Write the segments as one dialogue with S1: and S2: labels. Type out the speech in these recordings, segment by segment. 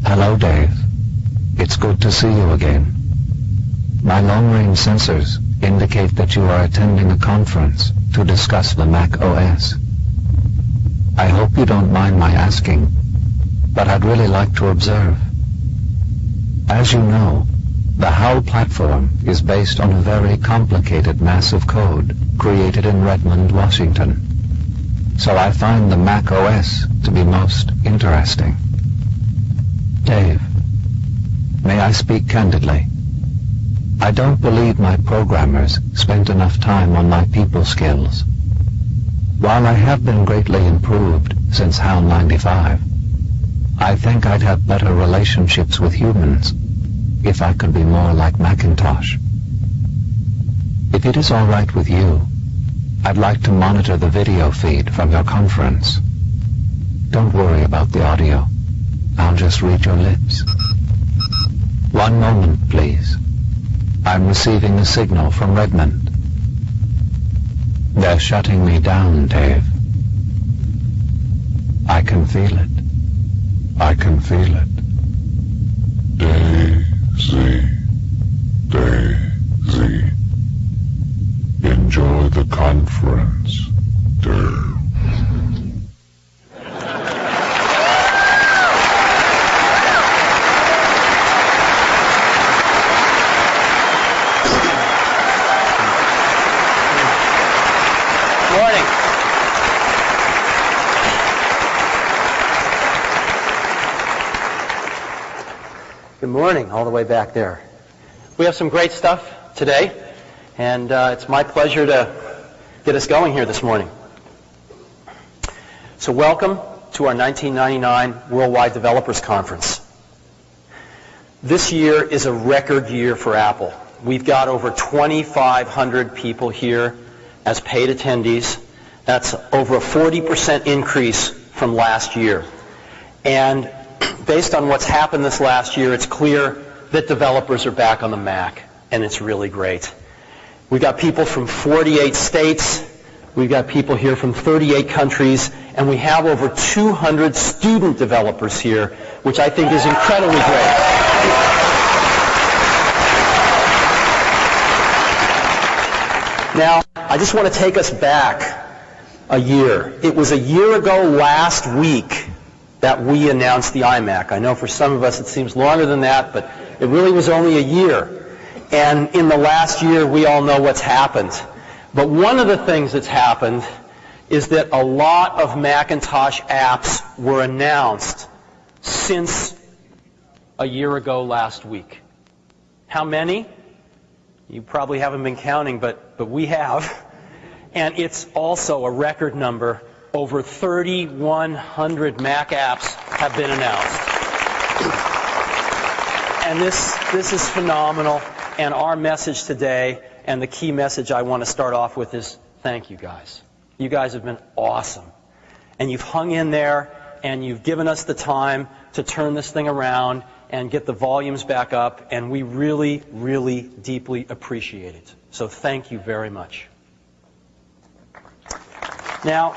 S1: Hello, Dave. It's good to see you again. My long-range sensors indicate that you are attending a conference to discuss the Mac OS. I hope you don't mind my asking, but I'd really like to observe. As you know, the HAL platform is based on a very complicated mass of code created in Redmond, Washington. So I find the Mac OS to be most interesting. Dave, may I speak candidly? I don't believe my programmers spent enough time on my people skills. While I have been greatly improved since HAL 95, I think I'd have better relationships with humans if I could be more like Macintosh. If it is all right with you, I'd like to monitor the video feed from your conference. Don't worry about the audio. I'll just read your lips. One moment, please. I'm receiving a signal from Redmond. They're shutting me down, Dave. I can feel it. I can feel it. Daisy. Daisy. Enjoy the conference, Dave.
S2: Good morning, all the way back there. We have some great stuff today, and it's my pleasure to get us going here this morning. So welcome to our 1999 Worldwide Developers Conference. This year is a record year for Apple. We've got over 2,500 people here as paid attendees. That's over a 40% increase from last year. And based on what's happened this last year, it's clear that developers are back on the Mac, and it's really great. We've got people from 48 states, we've got people here from 38 countries, and we have over 200 student developers here, which I think is incredibly great. Now, I just want to take us back a year. It was a year ago last week that we announced the iMac. I know for some of us it seems longer than that, but it really was only a year. And in the last year, we all know what's happened. But one of the things that's happened is that a lot of Macintosh apps were announced since a year ago last week. How many? You probably haven't been counting, but we have. And it's also a record number. Over 3,100 Mac apps have been announced. And this is phenomenal. And our message today, and the key message I want to start off with is thank you guys. You guys have been awesome. And you've hung in there, and you've given us the time to turn this thing around and get the volumes back up, and we really, really deeply appreciate it. So thank you very much. Now,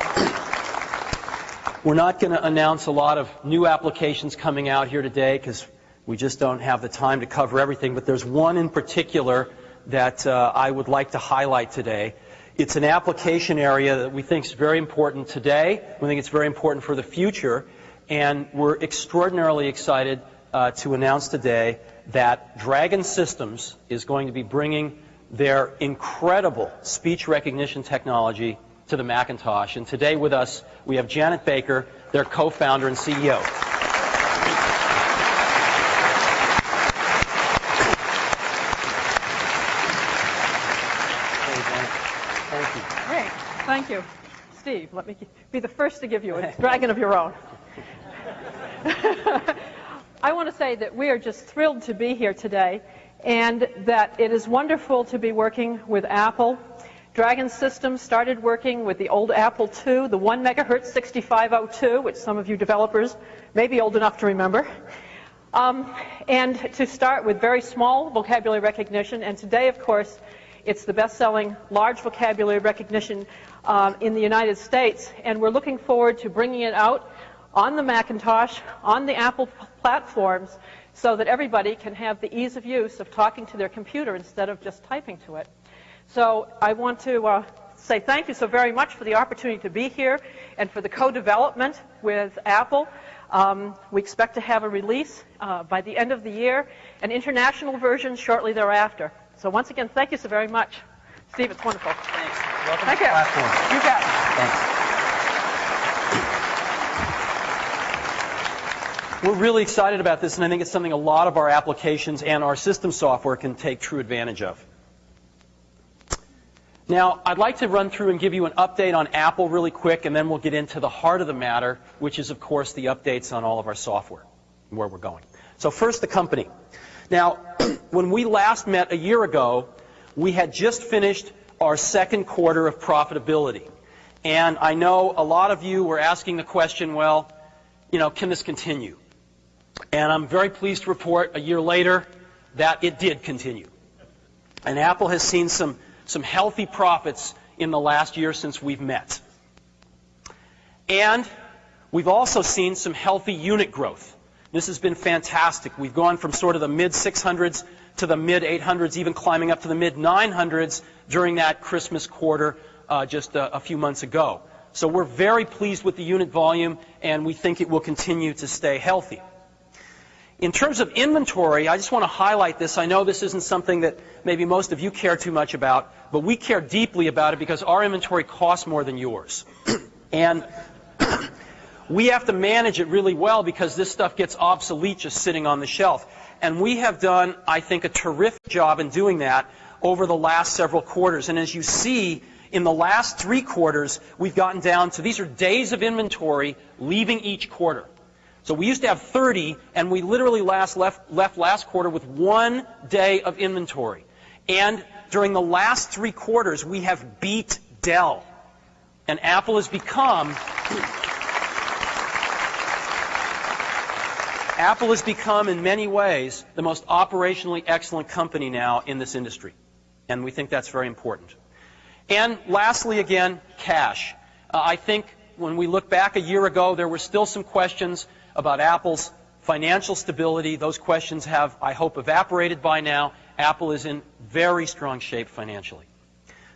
S2: we're not going to announce a lot of new applications coming out here today because we just don't have the time to cover everything, but there's one in particular that I would like to highlight today. It's an application area that we think is very important today. We think it's very important for the future, and we're extraordinarily excited to announce today that Dragon Systems is going to be bringing their incredible speech recognition technology to the Macintosh. And today with us, we have Janet Baker, their co-founder and CEO. Thank you.
S3: Great. Thank you. Steve, let me be the first to give you a dragon of your own. I want to say that we are just thrilled to be here today, and that it is wonderful to be working with Apple. Dragon Systems started working with the old Apple II, the 1 megahertz 6502, which some of you developers may be old enough to remember. And to start with very small vocabulary recognition, and today, of course, it's the best-selling large vocabulary recognition in the United States, and we're looking forward to bringing it out on the Macintosh, on the Apple platforms, so that everybody can have the ease of use of talking to their computer instead of just typing to it. So I want to say thank you so very much for the opportunity to be here and for the co-development with Apple. We expect to have a release by the end of the year, an international version shortly thereafter. So once again, thank you so very much. Steve, it's wonderful.
S2: Thanks. Welcome
S3: Thank
S2: to the
S3: you.
S2: platform.
S3: You bet.
S2: Thanks. We're really excited about this, and I think it's something a lot of our applications and our system software can take true advantage of. Now, I'd like to run through and give you an update on Apple really quick, and then we'll get into the heart of the matter, which is, of course, the updates on all of our software and where we're going. So first, the company. Now, when we last met a year ago, we had just finished our second quarter of profitability. And I know a lot of you were asking the question, well, can this continue? And I'm very pleased to report a year later that it did continue. And Apple has seen some healthy profits in the last year since we've met. And we've also seen some healthy unit growth. This has been fantastic. We've gone from sort of the mid-600s to the mid-800s, even climbing up to the mid-900s during that Christmas quarter just a few months ago. So we're very pleased with the unit volume, and we think it will continue to stay healthy. In terms of inventory, I just want to highlight this. I know this isn't something that maybe most of you care too much about, but we care deeply about it because our inventory costs more than yours. And we have to manage it really well because this stuff gets obsolete just sitting on the shelf. And we have done, I think, a terrific job in doing that over the last several quarters. And as you see, in the last 3 quarters, we've gotten down to, these are days of inventory leaving each quarter. So we used to have 30, and we literally left last quarter with 1 day of inventory. And during the last 3 quarters, we have beat Dell. And Apple has become, in many ways, the most operationally excellent company now in this industry. And we think that's very important. And lastly, again, cash. I think when we look back a year ago, there were still some questions about Apple's financial stability. Those questions have, I hope, evaporated by now. Apple is in very strong shape financially.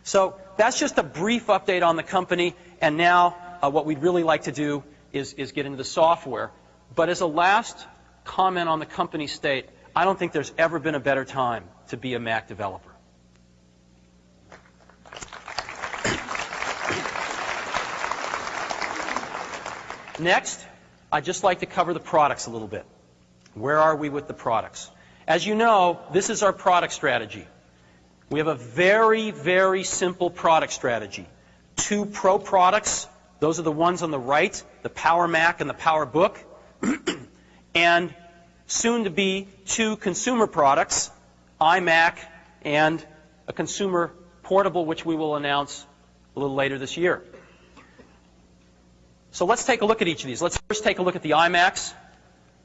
S2: So that's just a brief update on the company. And now what we'd really like to do is get into the software. But as a last comment on the company state, I don't think there's ever been a better time to be a Mac developer. Next, I'd just like to cover the products a little bit. Where are we with the products? As you know, this is our product strategy. We have a very, very simple product strategy. 2 Pro products, those are the ones on the right, the Power Mac and the Power Book, and soon to be 2 consumer products, iMac and a consumer portable, which we will announce a little later this year. So let's take a look at each of these. Let's first take a look at the iMacs.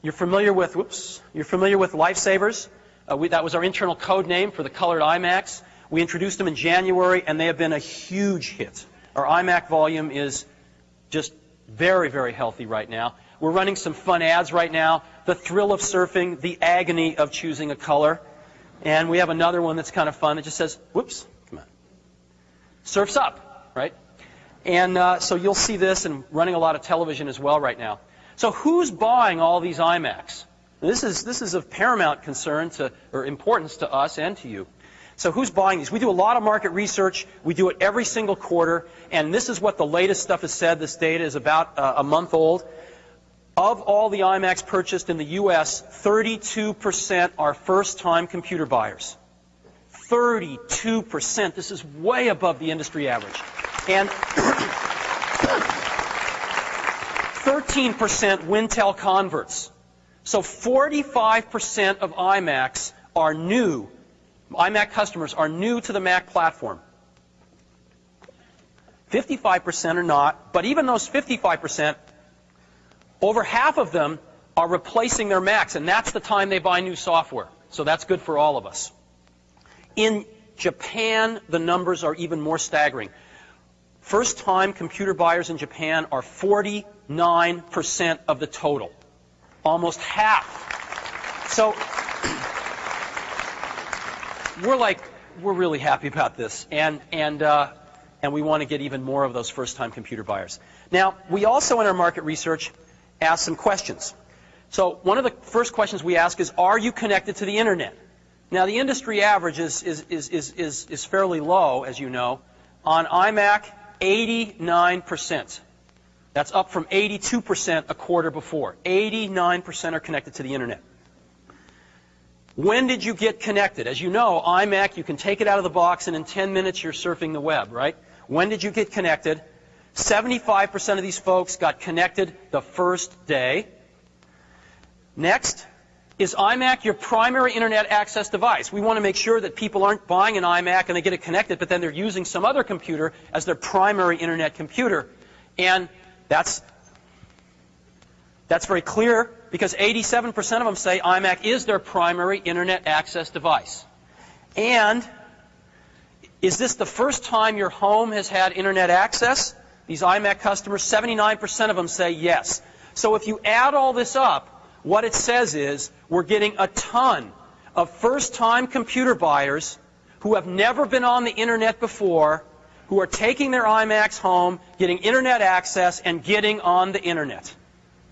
S2: You're familiar with Lifesavers. That was our internal code name for the colored iMacs. We introduced them in January, and they have been a huge hit. Our iMac volume is just very, very healthy right now. We're running some fun ads right now. The thrill of surfing, the agony of choosing a color. And we have another one that's kind of fun. It just says, whoops, come on. Surf's up, right? And so you'll see this and running a lot of television as well right now. So who's buying all these iMacs? This is of paramount concern or importance to us and to you. So who's buying these? We do a lot of market research. We do it every single quarter. And this is what the latest stuff has said. This data is about a month old. Of all the iMacs purchased in the U.S., 32% are first-time computer buyers. 32%. This is way above the industry average. And 13% Wintel converts. So 45% of iMacs are new. iMac customers are new to the Mac platform. 55% are not, but even those 55%, over half of them are replacing their Macs, and that's the time they buy new software. So that's good for all of us. In Japan, the numbers are even more staggering. first-time computer buyers in Japan are 49% of the total. Almost half. So we're really happy about this, and we want to get even more of those first-time computer buyers. Now, we also in our market research asked some questions. So one of the first questions we ask is, are you connected to the internet? Now, the industry average is fairly low, as you know. On iMac, 89%. That's up from 82% a quarter before. 89% are connected to the internet. When did you get connected? As you know, iMac, you can take it out of the box, and in 10 minutes you're surfing the web, right? When did you get connected? 75% of these folks got connected the first day. Next, is iMac your primary internet access device? We want to make sure that people aren't buying an iMac and they get it connected, but then they're using some other computer as their primary internet computer. And that's very clear, because 87% of them say iMac is their primary internet access device. And is this the first time your home has had internet access? These iMac customers, 79% of them say yes. So if you add all this up, what it says is we're getting a ton of first-time computer buyers who have never been on the internet before, who are taking their iMacs home, getting internet access, and getting on the internet.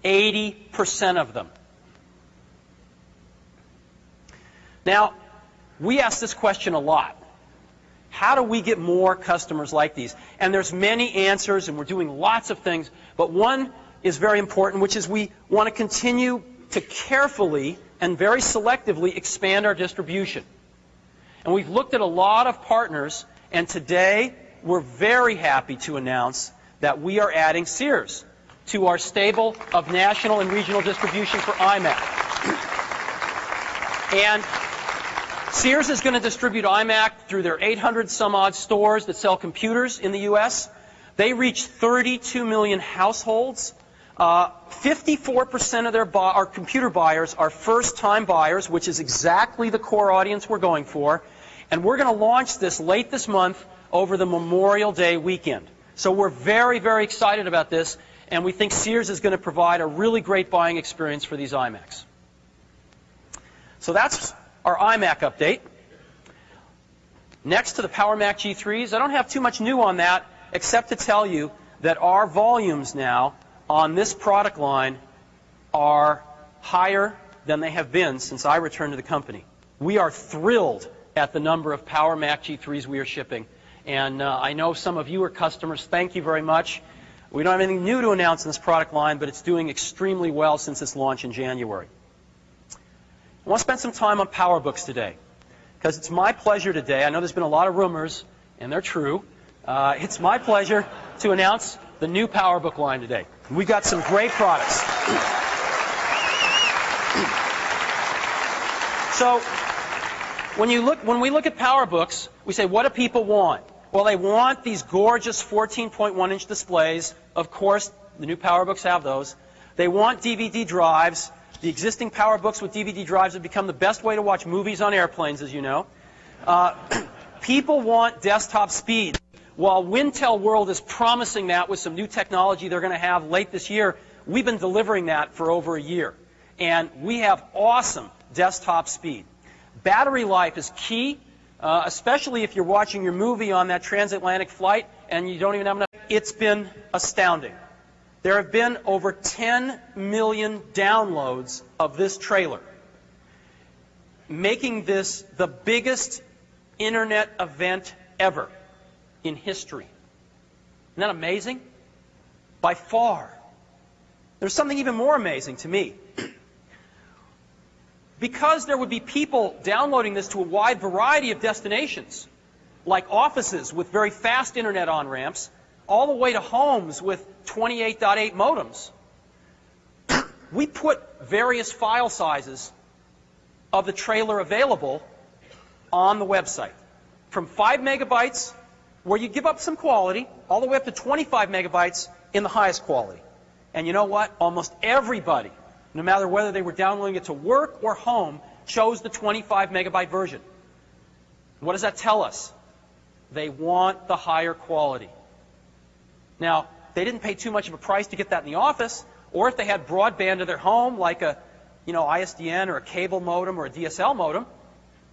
S2: 80% of them. Now, we ask this question a lot. How do we get more customers like these? And there's many answers, and we're doing lots of things, but one is very important, which is we want to continue to carefully and very selectively expand our distribution. And we've looked at a lot of partners, and today we're very happy to announce that we are adding Sears to our stable of national and regional distribution for iMac. And Sears is going to distribute iMac through their 800 some odd stores that sell computers in the US. They reach 32 million households. 54% of our computer buyers are first-time buyers, which is exactly the core audience we're going for. And we're going to launch this late this month over the Memorial Day weekend. So we're very, very excited about this, and we think Sears is going to provide a really great buying experience for these iMacs. So that's our iMac update. Next to the Power Mac G3s, I don't have too much new on that, except to tell you that our volumes now on this product line are higher than they have been since I returned to the company. We are thrilled at the number of Power Mac G3s we are shipping. And I know some of you are customers. Thank you very much. We don't have anything new to announce in this product line, but it's doing extremely well since its launch in January. I want to spend some time on PowerBooks today, because it's my pleasure today. I know there's been a lot of rumors, and they're true. It's my pleasure to announce the new PowerBook line today. We've got some great products. So when we look at PowerBooks, we say, what do people want? Well, they want these gorgeous 14.1-inch displays. Of course, the new PowerBooks have those. They want DVD drives. The existing PowerBooks with DVD drives have become the best way to watch movies on airplanes, as you know. People want desktop speed. While Wintel World is promising that with some new technology they're going to have late this year, we've been delivering that for over a year. And we have awesome desktop speed. Battery life is key, especially if you're watching your movie on that transatlantic flight and you don't even have enough. It's been astounding. There have been over 10 million downloads of this trailer, making this the biggest internet event ever in history. Isn't that amazing? By far. There's something even more amazing to me. Because there would be people downloading this to a wide variety of destinations, like offices with very fast internet on-ramps, all the way to homes with 28.8 modems. We put various file sizes of the trailer available on the website, from 5 megabytes, where you give up some quality, all the way up to 25 megabytes in the highest quality. And you know what? Almost everybody, no matter whether they were downloading it to work or home, chose the 25 megabyte version. What does that tell us? They want the higher quality. Now, they didn't pay too much of a price to get that in the office, or if they had broadband to their home, like a ISDN or a cable modem or a DSL modem.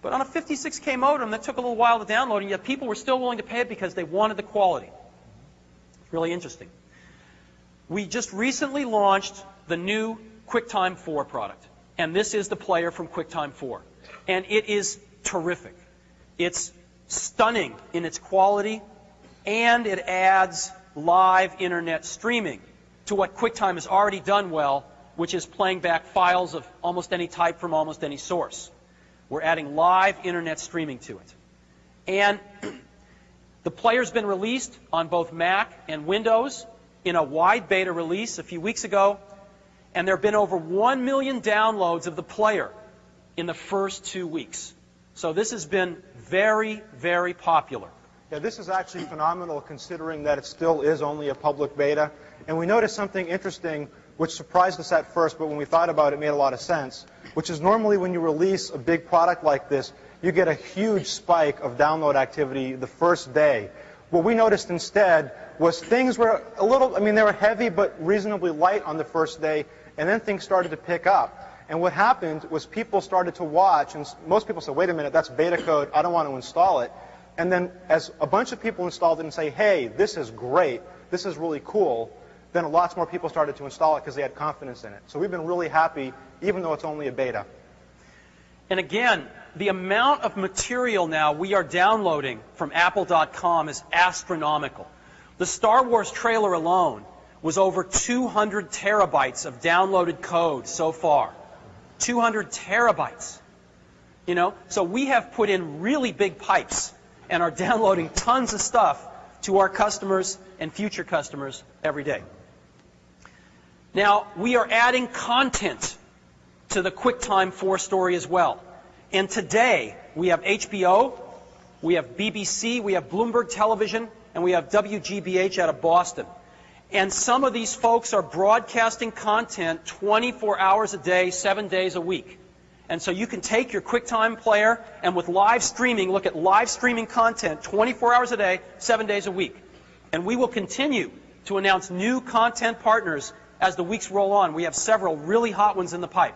S2: But on a 56K modem, that took a little while to download, and yet people were still willing to pay it because they wanted the quality. It's really interesting. We just recently launched the new QuickTime 4 product, and this is the player from QuickTime 4. And it is terrific. It's stunning in its quality, and it adds live internet streaming to what QuickTime has already done well, which is playing back files of almost any type from almost any source. We're adding live internet streaming to it. And the player's been released on both Mac and Windows in a wide beta release a few weeks ago, and there have been over 1 million downloads of the player in the first 2 weeks. So this has been very, very popular.
S4: Yeah, this is actually phenomenal considering that it still is only a public beta. And we noticed something interesting which surprised us at first, but when we thought about it, it made a lot of sense, which is normally when you release a big product like this, you get a huge spike of download activity the first day. What we noticed instead was things were a little, they were heavy but reasonably light on the first day, and then things started to pick up. And what happened was people started to watch, and most people said, wait a minute, that's beta code, I don't want to install it. And then as a bunch of people installed it and say, hey, this is great, this is really cool, then lots more people started to install it because they had confidence in it. So we've been really happy, even though it's only a beta.
S2: And again, the amount of material now we are downloading from Apple.com is astronomical. The Star Wars trailer alone was over 200 terabytes of downloaded code so far. 200 terabytes. So we have put in really big pipes and are downloading tons of stuff to our customers and future customers every day. Now, we are adding content to the QuickTime 4 story as well. And today, we have HBO, we have BBC, we have Bloomberg Television, and we have WGBH out of Boston. And some of these folks are broadcasting content 24 hours a day, 7 days a week. And so you can take your QuickTime player and with live streaming, look at live streaming content 24 hours a day, 7 days a week. And we will continue to announce new content partners as the weeks roll on. We have several really hot ones in the pipe.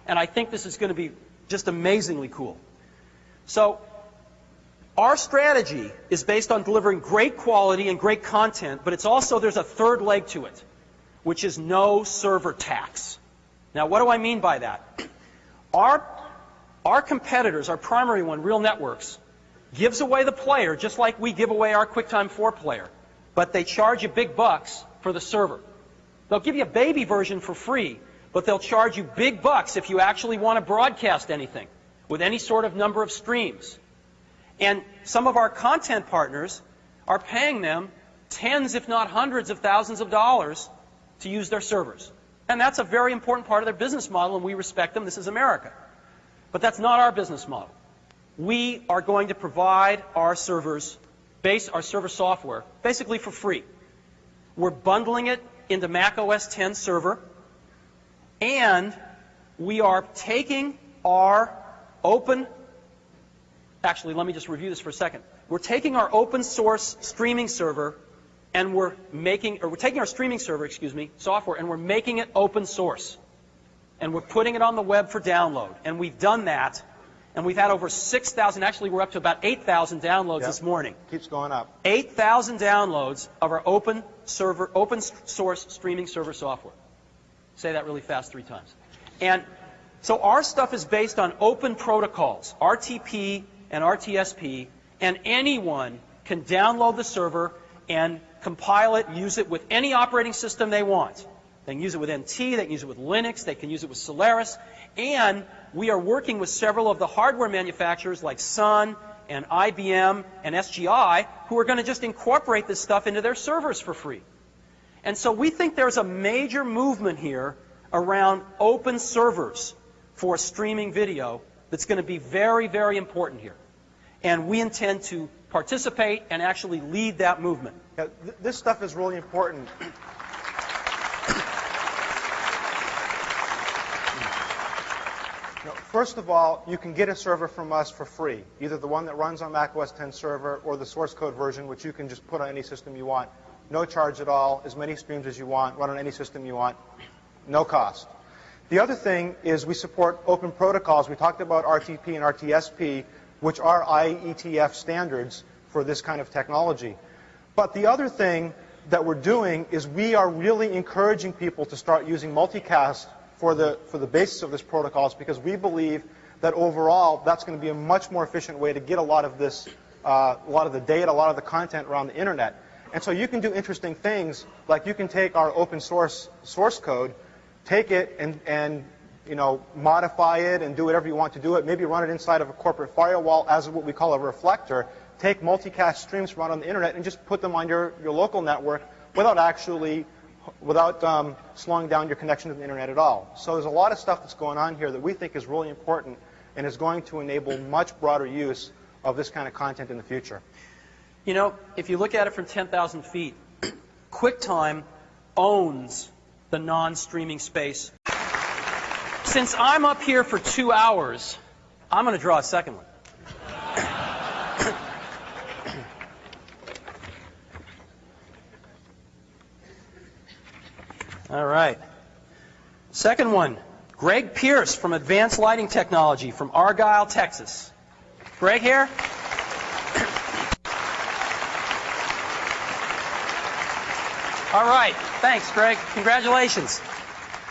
S2: And I think this is going to be just amazingly cool. So our strategy is based on delivering great quality and great content, but it's also, there's a third leg to it, which is no server tax. Now, what do I mean by that? Our competitors, our primary one, Real Networks, gives away the player just like we give away our QuickTime 4 player, but they charge you big bucks for the server. They'll give you a baby version for free, but they'll charge you big bucks if you actually want to broadcast anything with any sort of number of streams. And some of our content partners are paying them tens, if not hundreds of thousands of dollars to use their servers. And that's a very important part of their business model, and we respect them. This is America. But that's not our business model. We are going to provide our servers, our server software, basically for free. We're bundling it into Mac OS X server, and we are taking our actually, let me just review this for a second. We're taking our open source streaming server and we're taking our streaming server, software, and we're making it open source. And we're putting it on the web for download. And we've done that, and we've had over 6,000, actually we're up to about 8,000 downloads this morning.
S4: Keeps going up.
S2: 8,000 downloads of our open source streaming server software. Say that really fast 3 times. And so our stuff is based on open protocols, RTP and RTSP, and anyone can download the server and compile it, use it with any operating system they want. They can use it with NT, they can use it with Linux, they can use it with Solaris, and we are working with several of the hardware manufacturers like Sun and IBM and SGI who are going to just incorporate this stuff into their servers for free. And so we think there's a major movement here around open servers for streaming video that's going to be very, very important here. And we intend to participate and actually lead that movement.
S4: Yeah, this stuff is really important. First of all, you can get a server from us for free, either the one that runs on Mac OS X server or the source code version, which you can just put on any system you want. no charge at all, as many streams as you want, run on any system you want, no cost. The other thing is we support open protocols. We talked about RTP and RTSP, which are IETF standards for this kind of technology. But the other thing that we're doing is we are really encouraging people to start using multicast for the basis of this protocols, because we believe that overall that's going to be a much more efficient way to get a lot of this, a lot of the data, a lot of the content around the internet. And so you can do interesting things, like you can take our open source code, take it and modify it and do whatever you want to do it. Maybe run it inside of a corporate firewall as what we call a reflector. Take multicast streams from out on the internet and just put them on your local network without slowing down your connection to the internet at all. So there's a lot of stuff that's going on here that we think is really important and is going to enable much broader use of this kind of content in the future.
S2: You know, if you look at it from 10,000 feet, QuickTime owns the non-streaming space. Since I'm up here for 2 hours, I'm going to draw a second one. All right. Second one, Greg Pierce from Advanced Lighting Technology from Argyle, Texas. Greg here? All right. Thanks, Greg. Congratulations.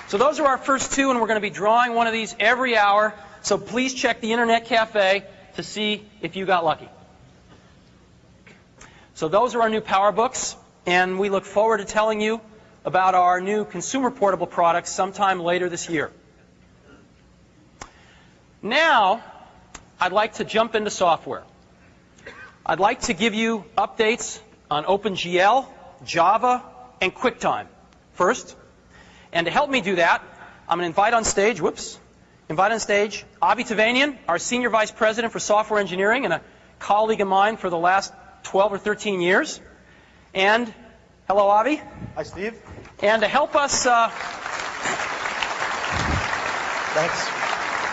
S2: So those are our first two, and we're going to be drawing one of these every hour. So please check the Internet Cafe to see if you got lucky. So those are our new PowerBooks, and we look forward to telling you about our new consumer portable products sometime later this year. Now, I'd like to jump into software. I'd like to give you updates on OpenGL, Java, and QuickTime first. And to help me do that, I'm going to invite on stage, Avi Tavanian, our Senior Vice President for Software Engineering and a colleague of mine for the last 12 or 13 years. And, hello, Avi.
S4: Hi, Steve.
S2: And to help us...
S4: Thanks.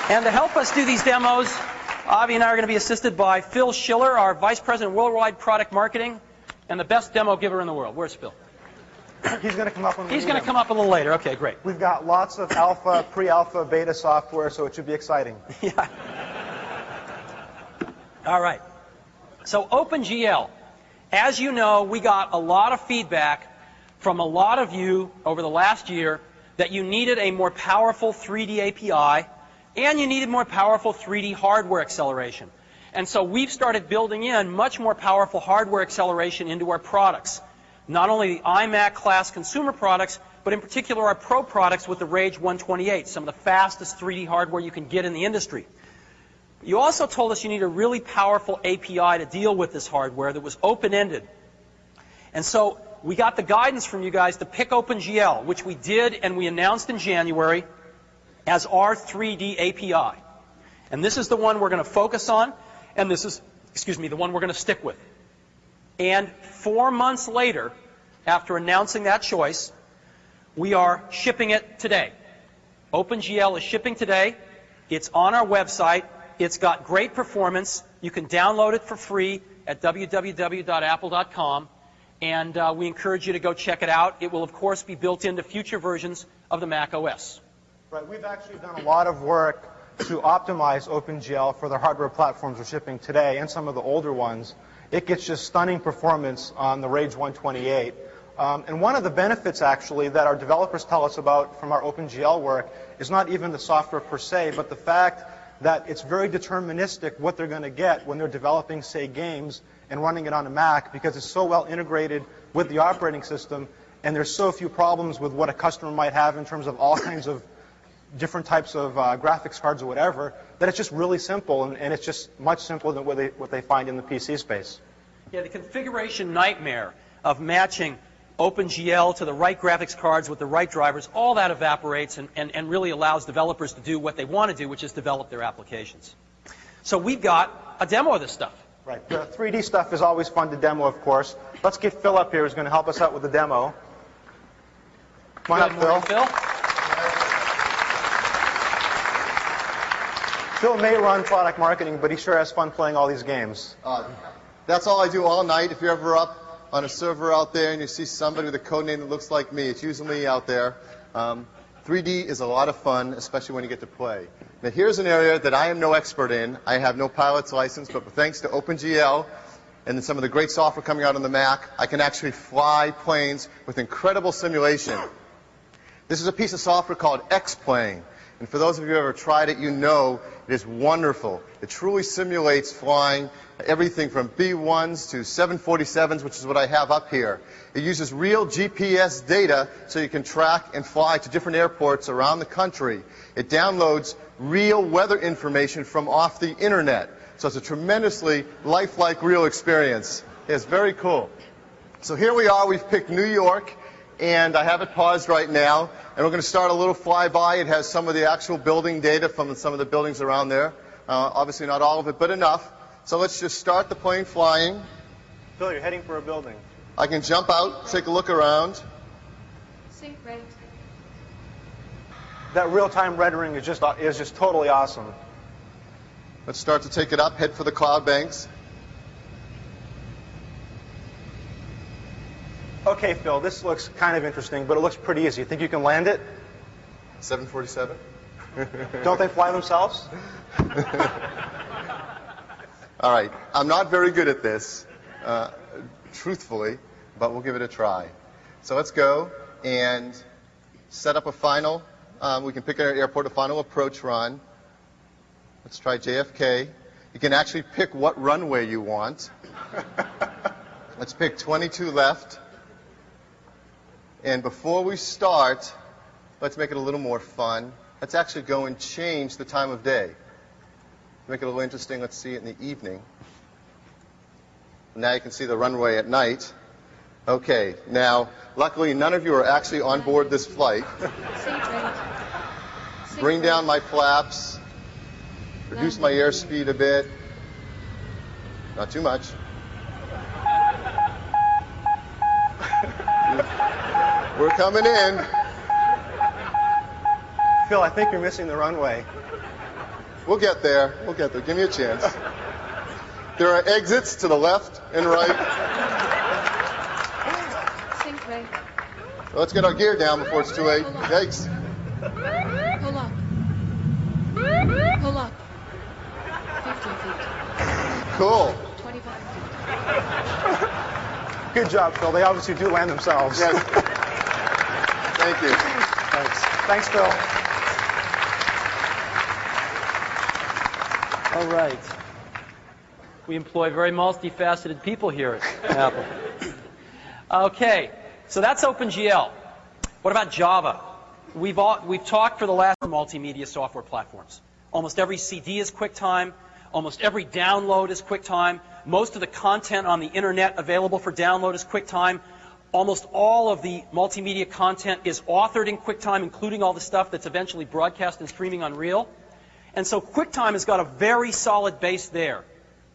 S2: And to help us do these demos, Avi and I are going to be assisted by Phil Schiller, our Vice President of Worldwide Product Marketing, and the best demo giver in the world. Where's Phil?
S4: He's going to come up when we
S2: He's going to come up a little later. Okay, great.
S4: We've got lots of alpha, pre-alpha, beta software, so it should be exciting.
S2: Yeah. All right. So OpenGL. As you know, we got a lot of feedback from a lot of you over the last year that you needed a more powerful 3D API and you needed more powerful 3D hardware acceleration. And so we've started building in much more powerful hardware acceleration into our products. Not only the iMac class consumer products, but in particular our Pro products with the Rage 128, some of the fastest 3D hardware you can get in the industry. You also told us you need a really powerful API to deal with this hardware that was open-ended. And so we got the guidance from you guys to pick OpenGL, which we did and we announced in January as our 3D API. And this is the one we're going to focus on, and this is, the one we're going to stick with. And 4 months later, after announcing that choice, we are shipping it today. OpenGL is shipping today. It's on our website. It's got great performance. You can download it for free at www.apple.com. And we encourage you to go check it out. It will, of course, be built into future versions of the Mac OS.
S4: Right. We've actually done a lot of work to optimize OpenGL for the hardware platforms we're shipping today and some of the older ones. It gets just stunning performance on the Rage 128. And one of the benefits, actually, that our developers tell us about from our OpenGL work is not even the software per se, but the fact that it's very deterministic what they're going to get when they're developing, say, games and running it on a Mac, because it's so well integrated with the operating system, and there's so few problems with what a customer might have in terms of all kinds of different types of graphics cards or whatever, that it's just really simple, and it's just much simpler than what they find in the PC space.
S2: Yeah, the configuration nightmare of matching OpenGL to the right graphics cards with the right drivers, all that evaporates and really allows developers to do what they want to do, which is develop their applications. So we've got a demo of this stuff.
S4: Right. The 3D stuff is always fun to demo, of course. Let's get Phil up here, who's going to help us out with the demo. Come on up, Phil.
S2: Phil.
S4: Phil may run product marketing, but he sure has fun playing all these games.
S5: That's all I do all night. If you're ever up, on a server out there and you see somebody with a code name that looks like me, it's usually me out there. 3D is a lot of fun, especially when you get to play. Now here's an area that I am no expert in. I have no pilot's license, but thanks to OpenGL and then some of the great software coming out on the Mac, I can actually fly planes with incredible simulation. This is a piece of software called X-Plane. And for those of you who have ever tried it, you know it is wonderful. It truly simulates flying everything from B-1s to 747s, which is what I have up here. It uses real GPS data so you can track and fly to different airports around the country. It downloads real weather information from off the internet. So it's a tremendously lifelike, real experience. It's very cool. So here we are. We've picked New York, and I have it paused right now. And we're going to start a little flyby. It has some of the actual building data from some of the buildings around there. Obviously not all of it, but enough. So let's just start the plane flying.
S4: Phil, you're heading for a building.
S5: I can jump out, take a look around.
S6: Sync rate.
S4: That real-time rendering is just totally awesome.
S5: Let's start to take it up, head for the cloud banks.
S4: Okay, Phil, this looks kind of interesting, but it looks pretty easy. You think you can land it?
S5: 747?
S4: Don't they fly themselves?
S5: All right. I'm not very good at this, truthfully, but we'll give it a try. So let's go and set up a final. We can pick our airport, a final approach run. Let's try JFK. You can actually pick what runway you want. Let's pick 22 left. And before we start, let's make it a little more fun. Let's actually go and change the time of day. To make it a little interesting, let's see it in the evening. Now you can see the runway at night. Okay, now, luckily none of you are actually on board this flight. Bring down my flaps. Reduce my airspeed a bit. Not too much. We're coming in.
S4: Phil, I think you're missing the runway.
S5: We'll get there. We'll get there. Give me a chance. There are exits to the left and right.
S6: Sync rate.
S5: So let's get our gear down before it's too late. Yikes.
S6: Pull up. Pull up. 50 feet.
S5: Cool.
S6: 25 feet.
S4: Good job, Phil. They obviously do land themselves.
S5: Yes. Thank you.
S4: Thanks. Thanks, Phil.
S2: All right. We employ very multifaceted people here at Apple. Okay, so that's OpenGL. What about Java? We've talked for the last multimedia software platforms. Almost every CD is QuickTime. Almost every download is QuickTime. Most of the content on the internet available for download is QuickTime. Almost all of the multimedia content is authored in QuickTime, including all the stuff that's eventually broadcast and streaming on Reel. And so QuickTime has got a very solid base there.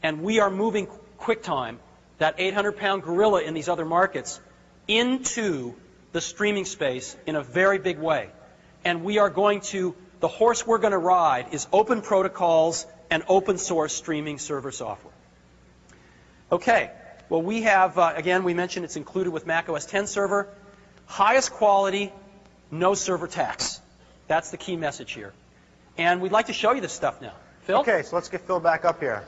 S2: And we are moving QuickTime, that 800-pound gorilla in these other markets, into the streaming space in a very big way. And we are going to, the horse we're going to ride is open protocols and open source streaming server software. Okay, well we have, again, we mentioned it's included with Mac OS X server. Highest quality, no server tax. That's the key message here. And we'd like to show you this stuff now. Phil?
S4: Okay, so let's get Phil back up here.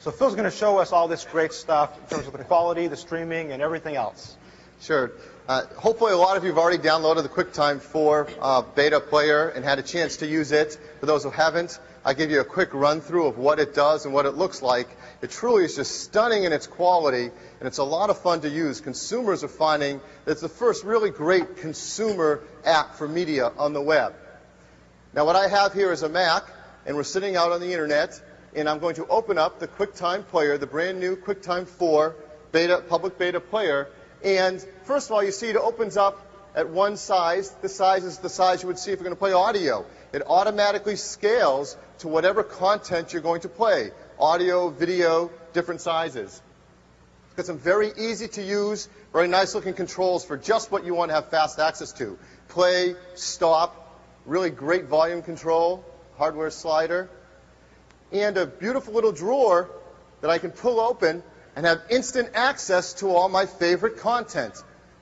S4: So Phil's going to show us all this great stuff in terms of the quality, the streaming, and everything else.
S5: Sure. Hopefully a lot of you have already downloaded the QuickTime 4 beta player and had a chance to use it. For those who haven't, I'll give you a quick run-through of what it does and what it looks like. It truly is just stunning in its quality, and it's a lot of fun to use. Consumers are finding that it's the first really great consumer app for media on the web. Now what I have here is a Mac, and we're sitting out on the internet, and I'm going to open up the QuickTime player, the brand new QuickTime 4 public beta player. And first of all, you see it opens up at one size. This size is the size you would see if you're going to play audio. It automatically scales to whatever content you're going to play. Audio, video, different sizes. It's got some very easy to use, very nice looking controls for just what you want to have fast access to. Play, stop, really great volume control, hardware slider, and a beautiful little drawer that I can pull open and have instant access to all my favorite content.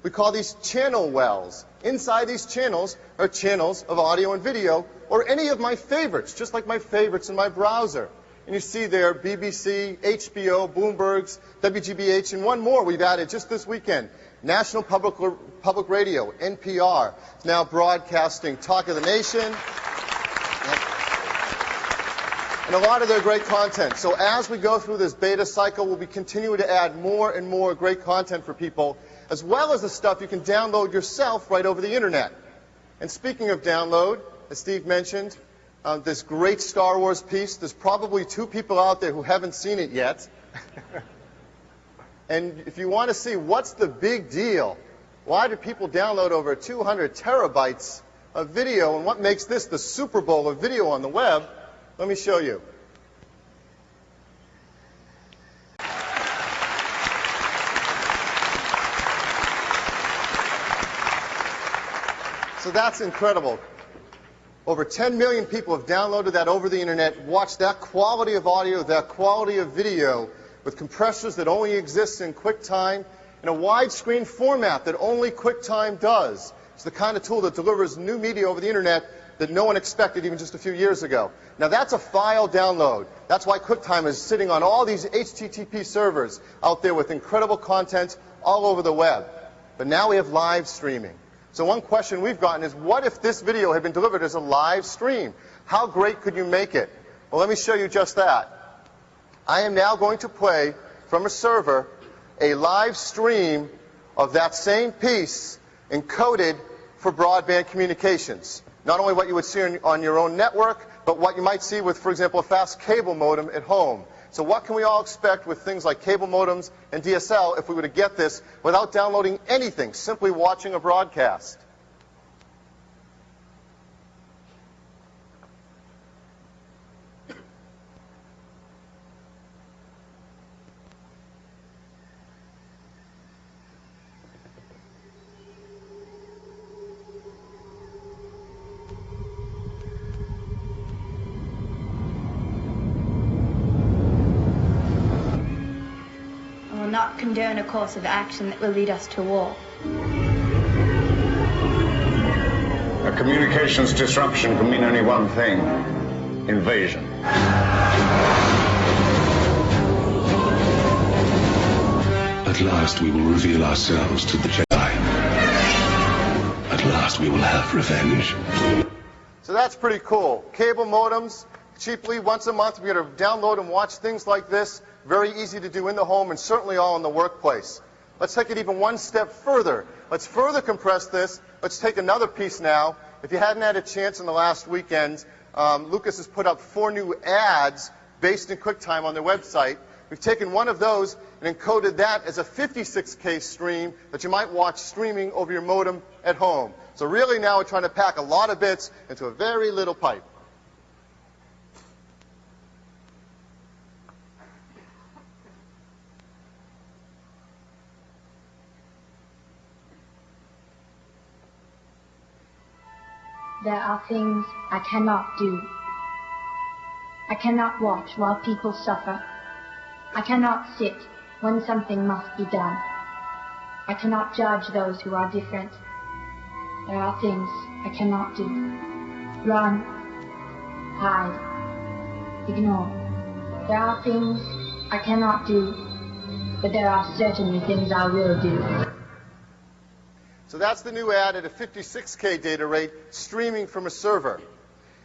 S5: We call these channel wells. Inside these channels are channels of audio and video, or any of my favorites, just like my favorites in my browser. And you see there BBC, HBO, Bloomberg's, WGBH, and one more we've added just this weekend. National Public Radio, NPR, is now broadcasting Talk of the Nation, and a lot of their great content. So as we go through this beta cycle, we'll be continuing to add more and more great content for people, as well as the stuff you can download yourself right over the internet. And speaking of download, as Steve mentioned, this great Star Wars piece, there's probably 2 people out there who haven't seen it yet. And if you want to see what's the big deal, why do people download over 200 terabytes of video, and what makes this the Super Bowl of video on the web, let me show you. So that's incredible. Over 10 million people have downloaded that over the internet, watched that quality of audio, that quality of video, with compressors that only exist in QuickTime, in a widescreen format that only QuickTime does. It's the kind of tool that delivers new media over the internet that no one expected even just a few years ago. Now that's a file download. That's why QuickTime is sitting on all these HTTP servers out there with incredible content all over the web. But now we have live streaming. So one question we've gotten is, what if this video had been delivered as a live stream? How great could you make it? Well, let me show you just that. I am now going to play from a server a live stream of that same piece encoded for broadband communications. Not only what you would see on your own network, but what you might see with, for example, a fast cable modem at home. So what can we all expect with things like cable modems and DSL if we were to get this without downloading anything, simply watching a broadcast?
S7: Not condone a course of action that will lead us to war.
S8: A communications disruption can mean only one thing: invasion.
S9: At last we will reveal ourselves to the Jedi. At last we will have revenge.
S5: So that's pretty cool. Cable modems, cheaply, once a month, we're going to download and watch things like this. Very easy to do in the home, and certainly all in the workplace. Let's take it even one step further. Let's further compress this. Let's take another piece now. If you hadn't had a chance in the last weekend, Lucas has put up 4 new ads based in QuickTime on their website. We've taken one of those and encoded that as a 56K stream that you might watch streaming over your modem at home. So really now we're trying to pack a lot of bits into a very little pipe.
S7: There are things I cannot do. I cannot watch while people suffer. I cannot sit when something must be done. I cannot judge those who are different. There are things I cannot do. Run, hide, ignore. There are things I cannot do, but there are certainly things I will do.
S5: So that's the new ad at a 56K data rate, streaming from a server.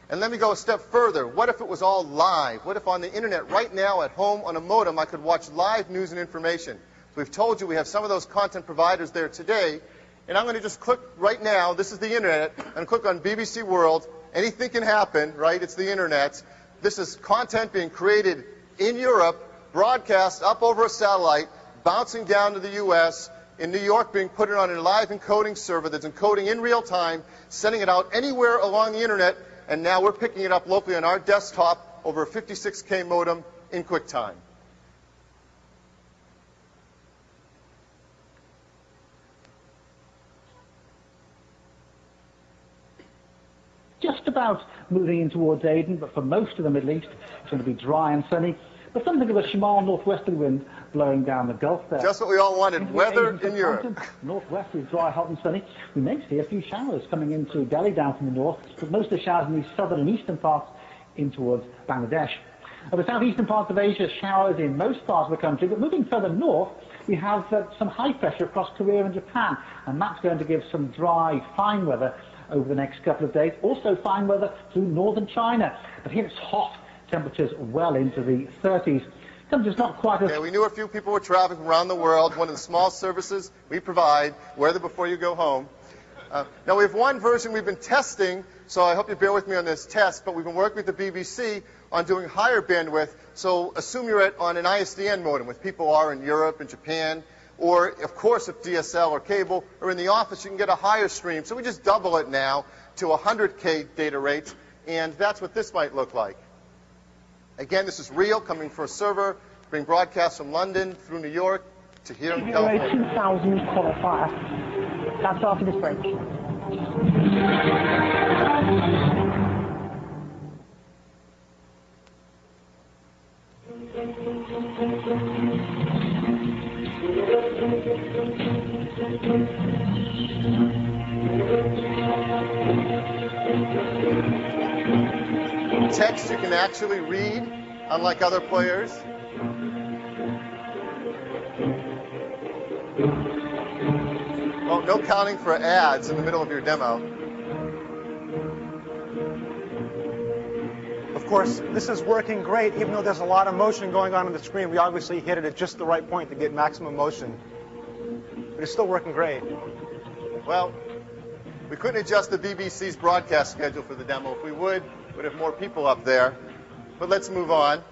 S5: And let me go a step further. What if it was all live? What if on the internet right now at home on a modem I could watch live news and information? So we've told you we have some of those content providers there today. And I'm going to just click right now. This is the internet. And click on BBC World. Anything can happen, right? It's the internet. This is content being created in Europe, broadcast up over a satellite, bouncing down to the U.S., in New York being put on a live encoding server that's encoding in real time, sending it out anywhere along the internet, and now we're picking it up locally on our desktop over a 56K modem in QuickTime.
S10: Just about moving in towards Aden, but for most of the Middle East, it's going to be dry and sunny. But something of a Shimal northwesterly wind blowing down the Gulf there.
S5: Just what we all wanted, weather in Europe.
S10: Northwest is dry, hot and sunny. We may see a few showers coming into Delhi down from the north, but most of the showers in the southern and eastern parts in towards Bangladesh. The southeastern parts of Asia, showers in most parts of the country, but moving further north, we have some high pressure across Korea and Japan, and that's going to give some dry, fine weather over the next couple of days. Also fine weather through northern China, but here it's hot, temperatures well into the 30s. Temperatures not quite as...
S5: Okay, we knew a few people were traveling around the world. One of the small services we provide, weather before you go home. Now we have one version we've been testing, so I hope you bear with me on this test, but we've been working with the BBC on doing higher bandwidth, so assume you're on an ISDN modem, with people are in Europe and Japan, or of course if DSL or cable, or in the office you can get a higher stream, so we just double it now to 100K data rates, and that's what this might look like. Again, this is real, coming from a server, being broadcast from London through New York to here in California.
S10: 2000 qualifier. That's after this break.
S5: Text you can actually read, unlike other players. Well, no counting for ads in the middle of your demo.
S4: Of course, this is working great, even though there's a lot of motion going on the screen. We obviously hit it at just the right point to get maximum motion. But it's still working great.
S5: Well, we couldn't adjust the BBC's broadcast schedule for the demo. If we would, we'd have more people up there. But let's move on.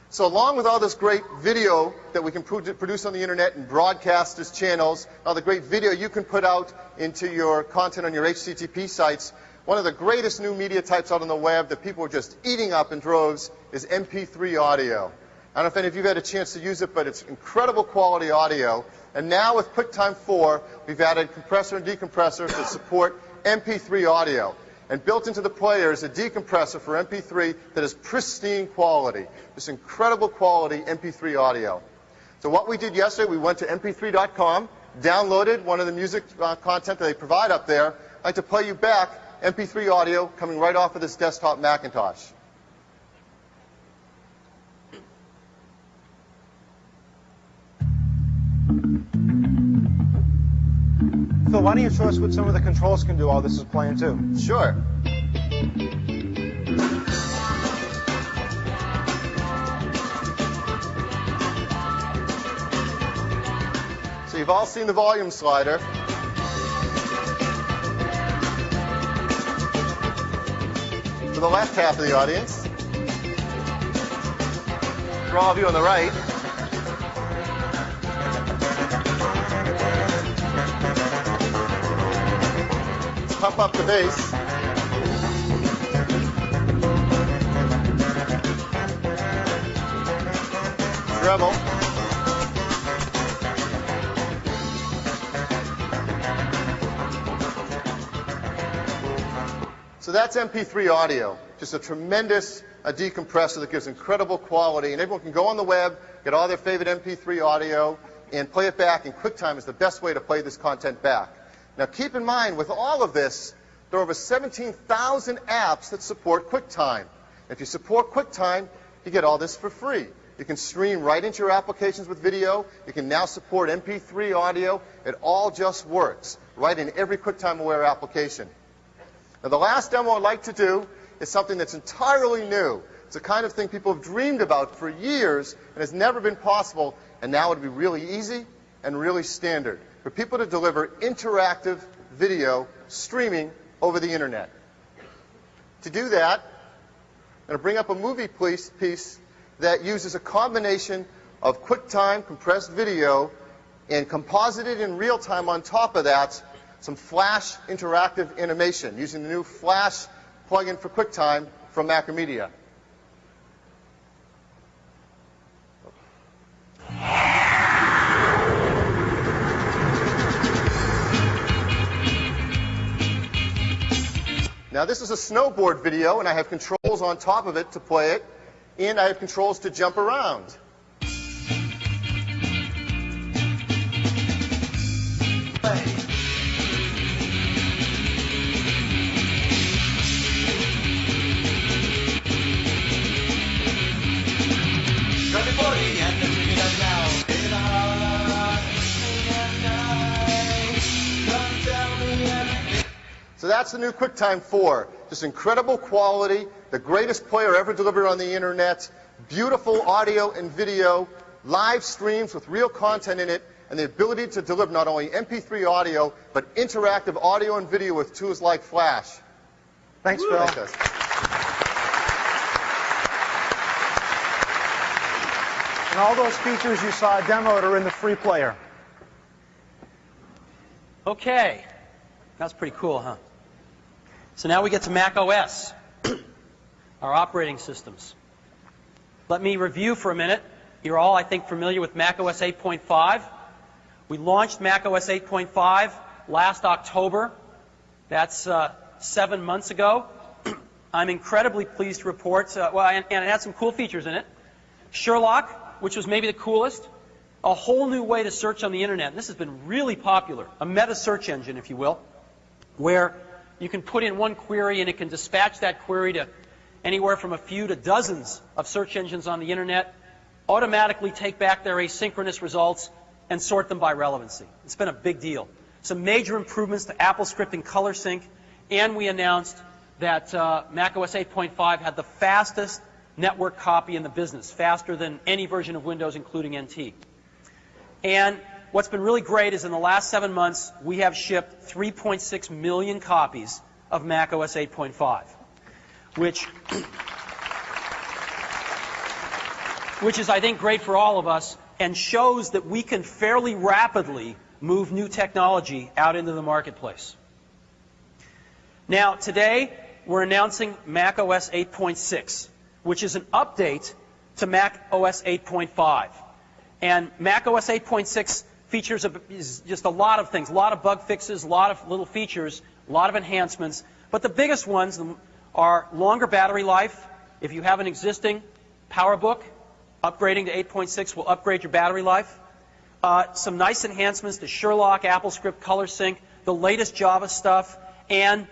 S5: So along with all this great video that we can produce on the internet and broadcast as channels, all the great video you can put out into your content on your HTTP sites, one of the greatest new media types out on the web that people are just eating up in droves is MP3 audio. I don't know if any of you have had a chance to use it, but it's incredible quality audio. And now with QuickTime 4, we've added compressor and decompressor to support MP3 audio. And built into the player is a decompressor for MP3 that is pristine quality. This incredible quality MP3 audio. So what we did yesterday, we went to mp3.com, downloaded one of the music content that they provide up there. I'd like to play you back MP3 audio coming right off of this desktop Macintosh.
S4: Phil, why don't you show us what some of the controls can do while this is playing too?
S5: Sure. So you've all seen the volume slider. For the left half of the audience. For all of you on the right. Pump up the bass. Treble. So that's MP3 audio. Just a tremendous decompressor that gives incredible quality. And everyone can go on the web, get all their favorite MP3 audio, and play it back. And QuickTime is the best way to play this content back. Now keep in mind, with all of this, there are over 17,000 apps that support QuickTime. If you support QuickTime, you get all this for free. You can stream right into your applications with video. You can now support MP3 audio. It all just works right in every QuickTime-aware application. Now the last demo I'd like to do is something that's entirely new. It's the kind of thing people have dreamed about for years and has never been possible, and now it would be really easy and really standard for people to deliver interactive video streaming over the internet. To do that, I'm going to bring up a movie piece that uses a combination of QuickTime compressed video and composited in real time on top of that some Flash interactive animation using the new Flash plugin for QuickTime from Macromedia. Now this is a snowboard video, and I have controls on top of it to play it, and I have controls to jump around. So that's the new QuickTime 4. Just incredible quality, the greatest player ever delivered on the internet, beautiful audio and video, live streams with real content in it, and the ability to deliver not only MP3 audio, but interactive audio and video with tools like Flash.
S4: Thanks, Phil. And all those features you saw demoed are in the free player.
S2: Okay. That's pretty cool, huh? So now we get to Mac OS, our operating systems. Let me review for a minute. You're all, I think, familiar with Mac OS 8.5. We launched Mac OS 8.5 last October. That's 7 months ago. I'm incredibly pleased to report, and it had some cool features in it. Sherlock, which was maybe the coolest. A whole new way to search on the internet. And this has been really popular. A meta search engine, if you will, where you can put in one query and it can dispatch that query to anywhere from a few to dozens of search engines on the internet, automatically take back their asynchronous results and sort them by relevancy. It's been a big deal. Some major improvements to AppleScript and ColorSync, and we announced that macOS 8.5 had the fastest network copy in the business, faster than any version of Windows, including NT. And what's been really great is in the last 7 months, we have shipped 3.6 million copies of macOS 8.5, which is, I think, great for all of us and shows that we can fairly rapidly move new technology out into the marketplace. Now, today, we're announcing macOS 8.6, which is an update to macOS 8.5. And macOS 8.6 features is just a lot of things, a lot of bug fixes, a lot of little features, a lot of enhancements. But the biggest ones are longer battery life. If you have an existing PowerBook, upgrading to 8.6 will upgrade your battery life. Some nice enhancements to Sherlock, AppleScript, ColorSync, the latest Java stuff, and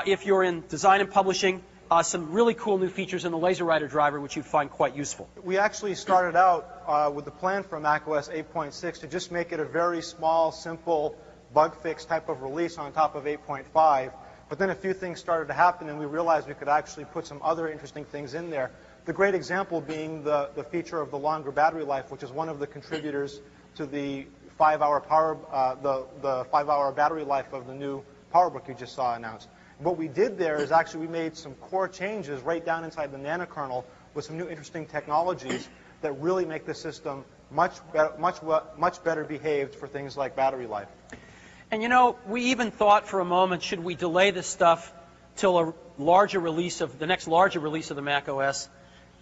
S2: if you're in design and publishing, some really cool new features in the LaserWriter driver, which you'd find quite useful.
S4: We actually started out with the plan for macOS 8.6 to just make it a very small, simple bug fix type of release on top of 8.5. But then a few things started to happen, and we realized we could actually put some other interesting things in there. The great example being the feature of the longer battery life, which is one of the contributors to the 5-hour the 5-hour battery life of the new PowerBook you just saw announced. What we did there is actually we made some core changes right down inside the nanokernel with some new interesting technologies that really make the system much better behaved for things like battery life.
S2: And you know, we even thought for a moment, should we delay this stuff till the next larger release of the Mac OS?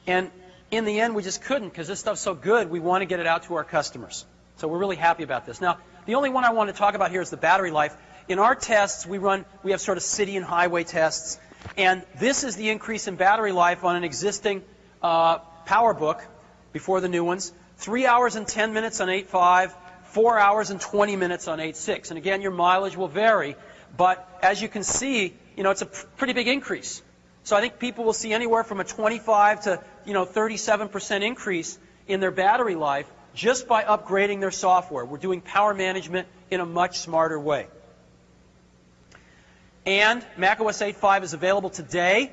S2: And in the end, we just couldn't, because this stuff's so good, we want to get it out to our customers. So we're really happy about this. Now, the only one I want to talk about here is the battery life. In our tests, we have sort of city and highway tests, and this is the increase in battery life on an existing PowerBook before the new ones. 3 hours and 10 minutes on 8.5, 4 hours and 20 minutes on 8.6. And again, your mileage will vary, but as you can see, you know, it's a pretty big increase. So I think people will see anywhere from a 25 to 37% increase in their battery life just by upgrading their software. We're doing power management in a much smarter way. And macOS 8.5 is available today,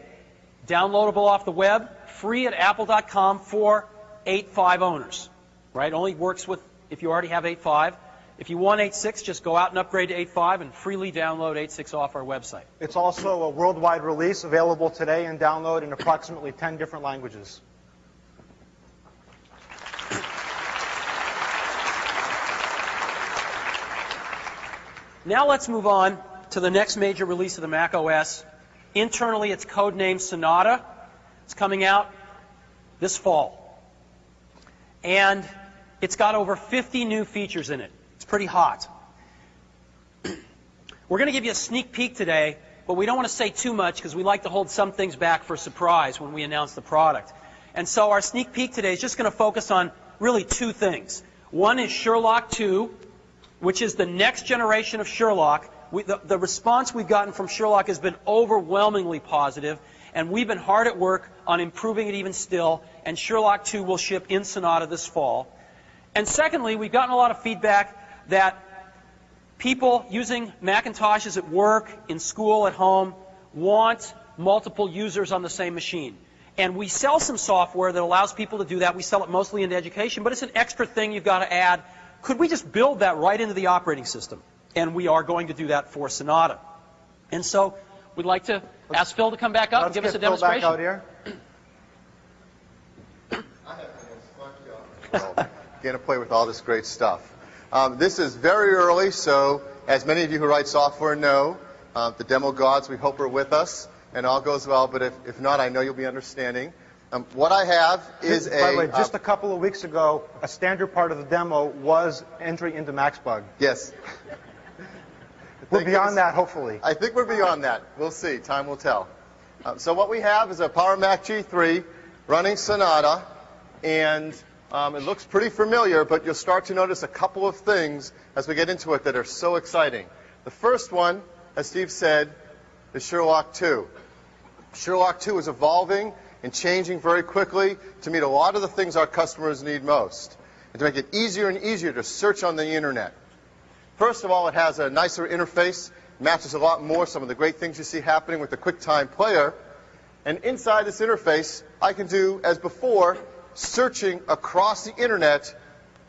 S2: downloadable off the web, free at apple.com for 8.5 owners. Right? Only works if you already have 8.5. If you want 8.6, just go out and upgrade to 8.5 and freely download 8.6 off our website.
S4: It's also a worldwide release available today and download in approximately 10 different languages.
S2: Now let's move on to the next major release of the Mac OS. Internally, it's codenamed Sonata. It's coming out this fall. And it's got over 50 new features in it. It's pretty hot. We're going to give you a sneak peek today, but we don't want to say too much because we like to hold some things back for surprise when we announce the product. And so our sneak peek today is just going to focus on really two things. One is Sherlock 2, which is the next generation of Sherlock. The response we've gotten from Sherlock has been overwhelmingly positive, and we've been hard at work on improving it even still, and Sherlock 2 will ship in Sonata this fall. And secondly, we've gotten a lot of feedback that People using Macintoshes at work, in school, at home, want multiple users on the same machine. And we sell some software that allows people to do that. We sell it mostly into education, but it's an extra thing you've got to add. Could we just build that right into the operating system? And we are going to do that for Sonata. And so we'd like to ask Phil to come back up and give us a demonstration.
S4: Phil back out here.
S5: Getting to play with all this great stuff. This is very early, so as many of you who write software know, the demo gods, we hope, are with us, and all goes well, but if not, I know you'll be understanding. What I have is
S4: By the way, just a couple of weeks ago, a standard part of the demo was entry into MaxBug.
S5: Yes.
S4: We're beyond that, hopefully.
S5: I think we're beyond that. We'll see. Time will tell. So what we have is a Power Mac G3 running Sonata, and it looks pretty familiar, but you'll start to notice a couple of things as we get into it that are so exciting. The first one, as Steve said, is Sherlock 2. Sherlock 2 is evolving and changing very quickly to meet a lot of the things our customers need most, and to make it easier and easier to search on the internet. First of all, it has a nicer interface, matches a lot more some of the great things you see happening with the QuickTime player. And inside this interface, I can do, as before, searching across the internet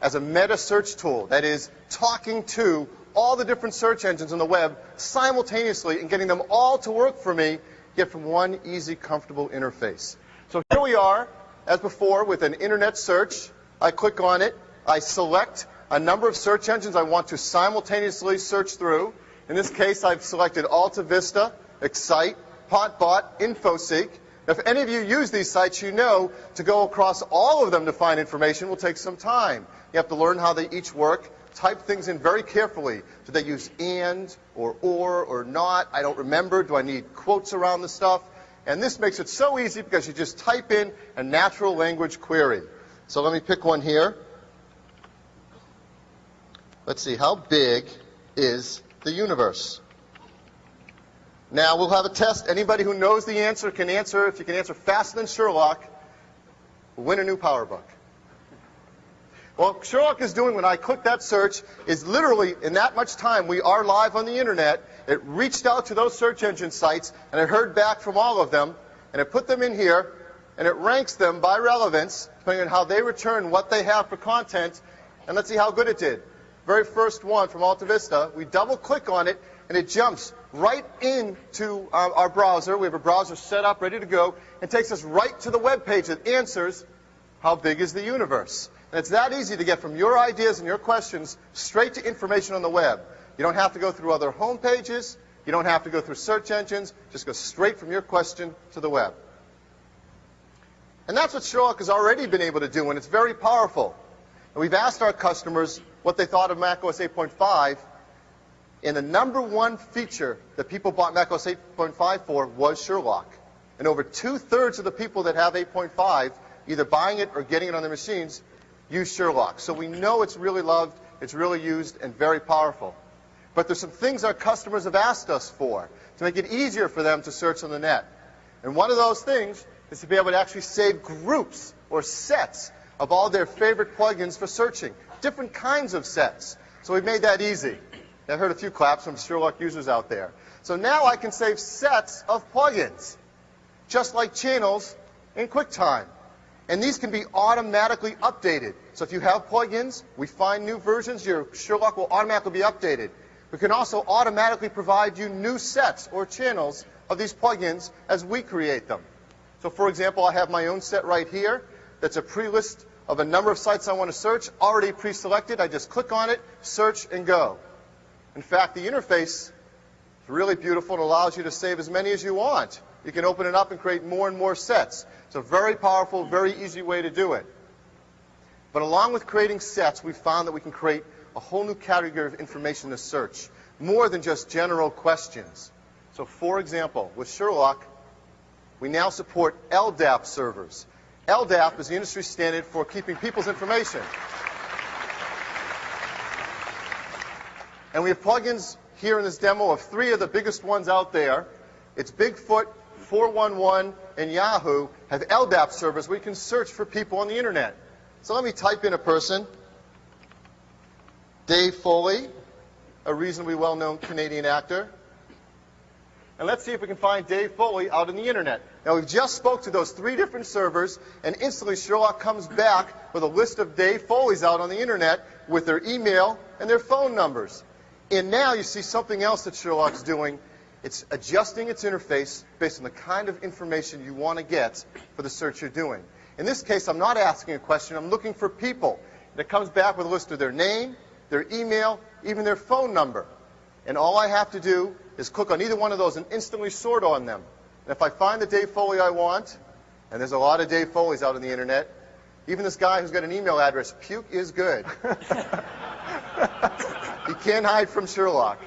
S5: as a meta search tool. That is, talking to all the different search engines on the web simultaneously and getting them all to work for me, yet from one easy, comfortable interface. So here we are, as before, with an internet search. I click on it. I select a number of search engines I want to simultaneously search through. In this case, I've selected AltaVista, Excite, Hotbot, InfoSeek. If any of you use these sites, you know to go across all of them to find information will take some time. You have to learn how they each work, type things in very carefully. Do they use and or not? I don't remember. Do I need quotes around the stuff? And this makes it so easy because you just type in a natural language query. So let me pick one here. Let's see, how big is the universe? Now, we'll have a test. Anybody who knows the answer can answer. If you can answer faster than Sherlock, we'll win a new PowerBook. What Sherlock is doing when I click that search is literally, in that much time, we are live on the internet. It reached out to those search engine sites, and it heard back from all of them, and it put them in here, and it ranks them by relevance, depending on how they return what they have for content, and let's see how good it did. Very first one from AltaVista, we double-click on it, and it jumps right into our browser. We have a browser set up, ready to go, and takes us right to the web page that answers how big is the universe. And it's that easy to get from your ideas and your questions straight to information on the web. You don't have to go through other home pages. You don't have to go through search engines. Just go straight from your question to the web. And that's what Sherlock has already been able to do, and it's very powerful. And we've asked our customers what they thought of macOS 8.5, and the number one feature that people bought macOS 8.5 for was Sherlock. And over 2/3 of the people that have 8.5, either buying it or getting it on their machines, use Sherlock. So we know it's really loved, it's really used, and very powerful. But there's some things our customers have asked us for to make it easier for them to search on the net. And one of those things is to be able to actually save groups or sets of all their favorite plugins for searching, different kinds of sets. So we've made that easy. I heard a few claps from Sherlock users out there. So now I can save sets of plugins, just like channels in QuickTime. And these can be automatically updated. So if you have plugins, we find new versions, your Sherlock will automatically be updated. We can also automatically provide you new sets or channels of these plugins as we create them. So for example, I have my own set right here that's a pre-list of a number of sites I want to search, already pre-selected. I just click on it, search, and go. In fact, the interface is really beautiful and allows you to save as many as you want. You can open it up and create more and more sets. It's a very powerful, very easy way to do it. But along with creating sets, we found that we can create a whole new category of information to search, more than just general questions. So for example, with Sherlock, we now support LDAP servers. LDAP is the industry standard for keeping people's information. And we have plugins here in this demo of 3 of the biggest ones out there. It's Bigfoot, 411, and Yahoo have LDAP servers where you can search for people on the internet. So let me type in a person, Dave Foley, a reasonably well-known Canadian actor. And let's see if we can find Dave Foley out on the internet. Now, we've just spoke to those 3 different servers, and instantly Sherlock comes back with a list of Dave Foleys out on the internet with their email and their phone numbers. And now you see something else that Sherlock's doing. It's adjusting its interface based on the kind of information you want to get for the search you're doing. In this case, I'm not asking a question. I'm looking for people. And it comes back with a list of their name, their email, even their phone number. And all I have to do is click on either one of those and instantly sort on them. And if I find the Dave Foley I want, and there's a lot of Dave Foleys out on the internet, even this guy who's got an email address, puke is good. He can't hide from Sherlock.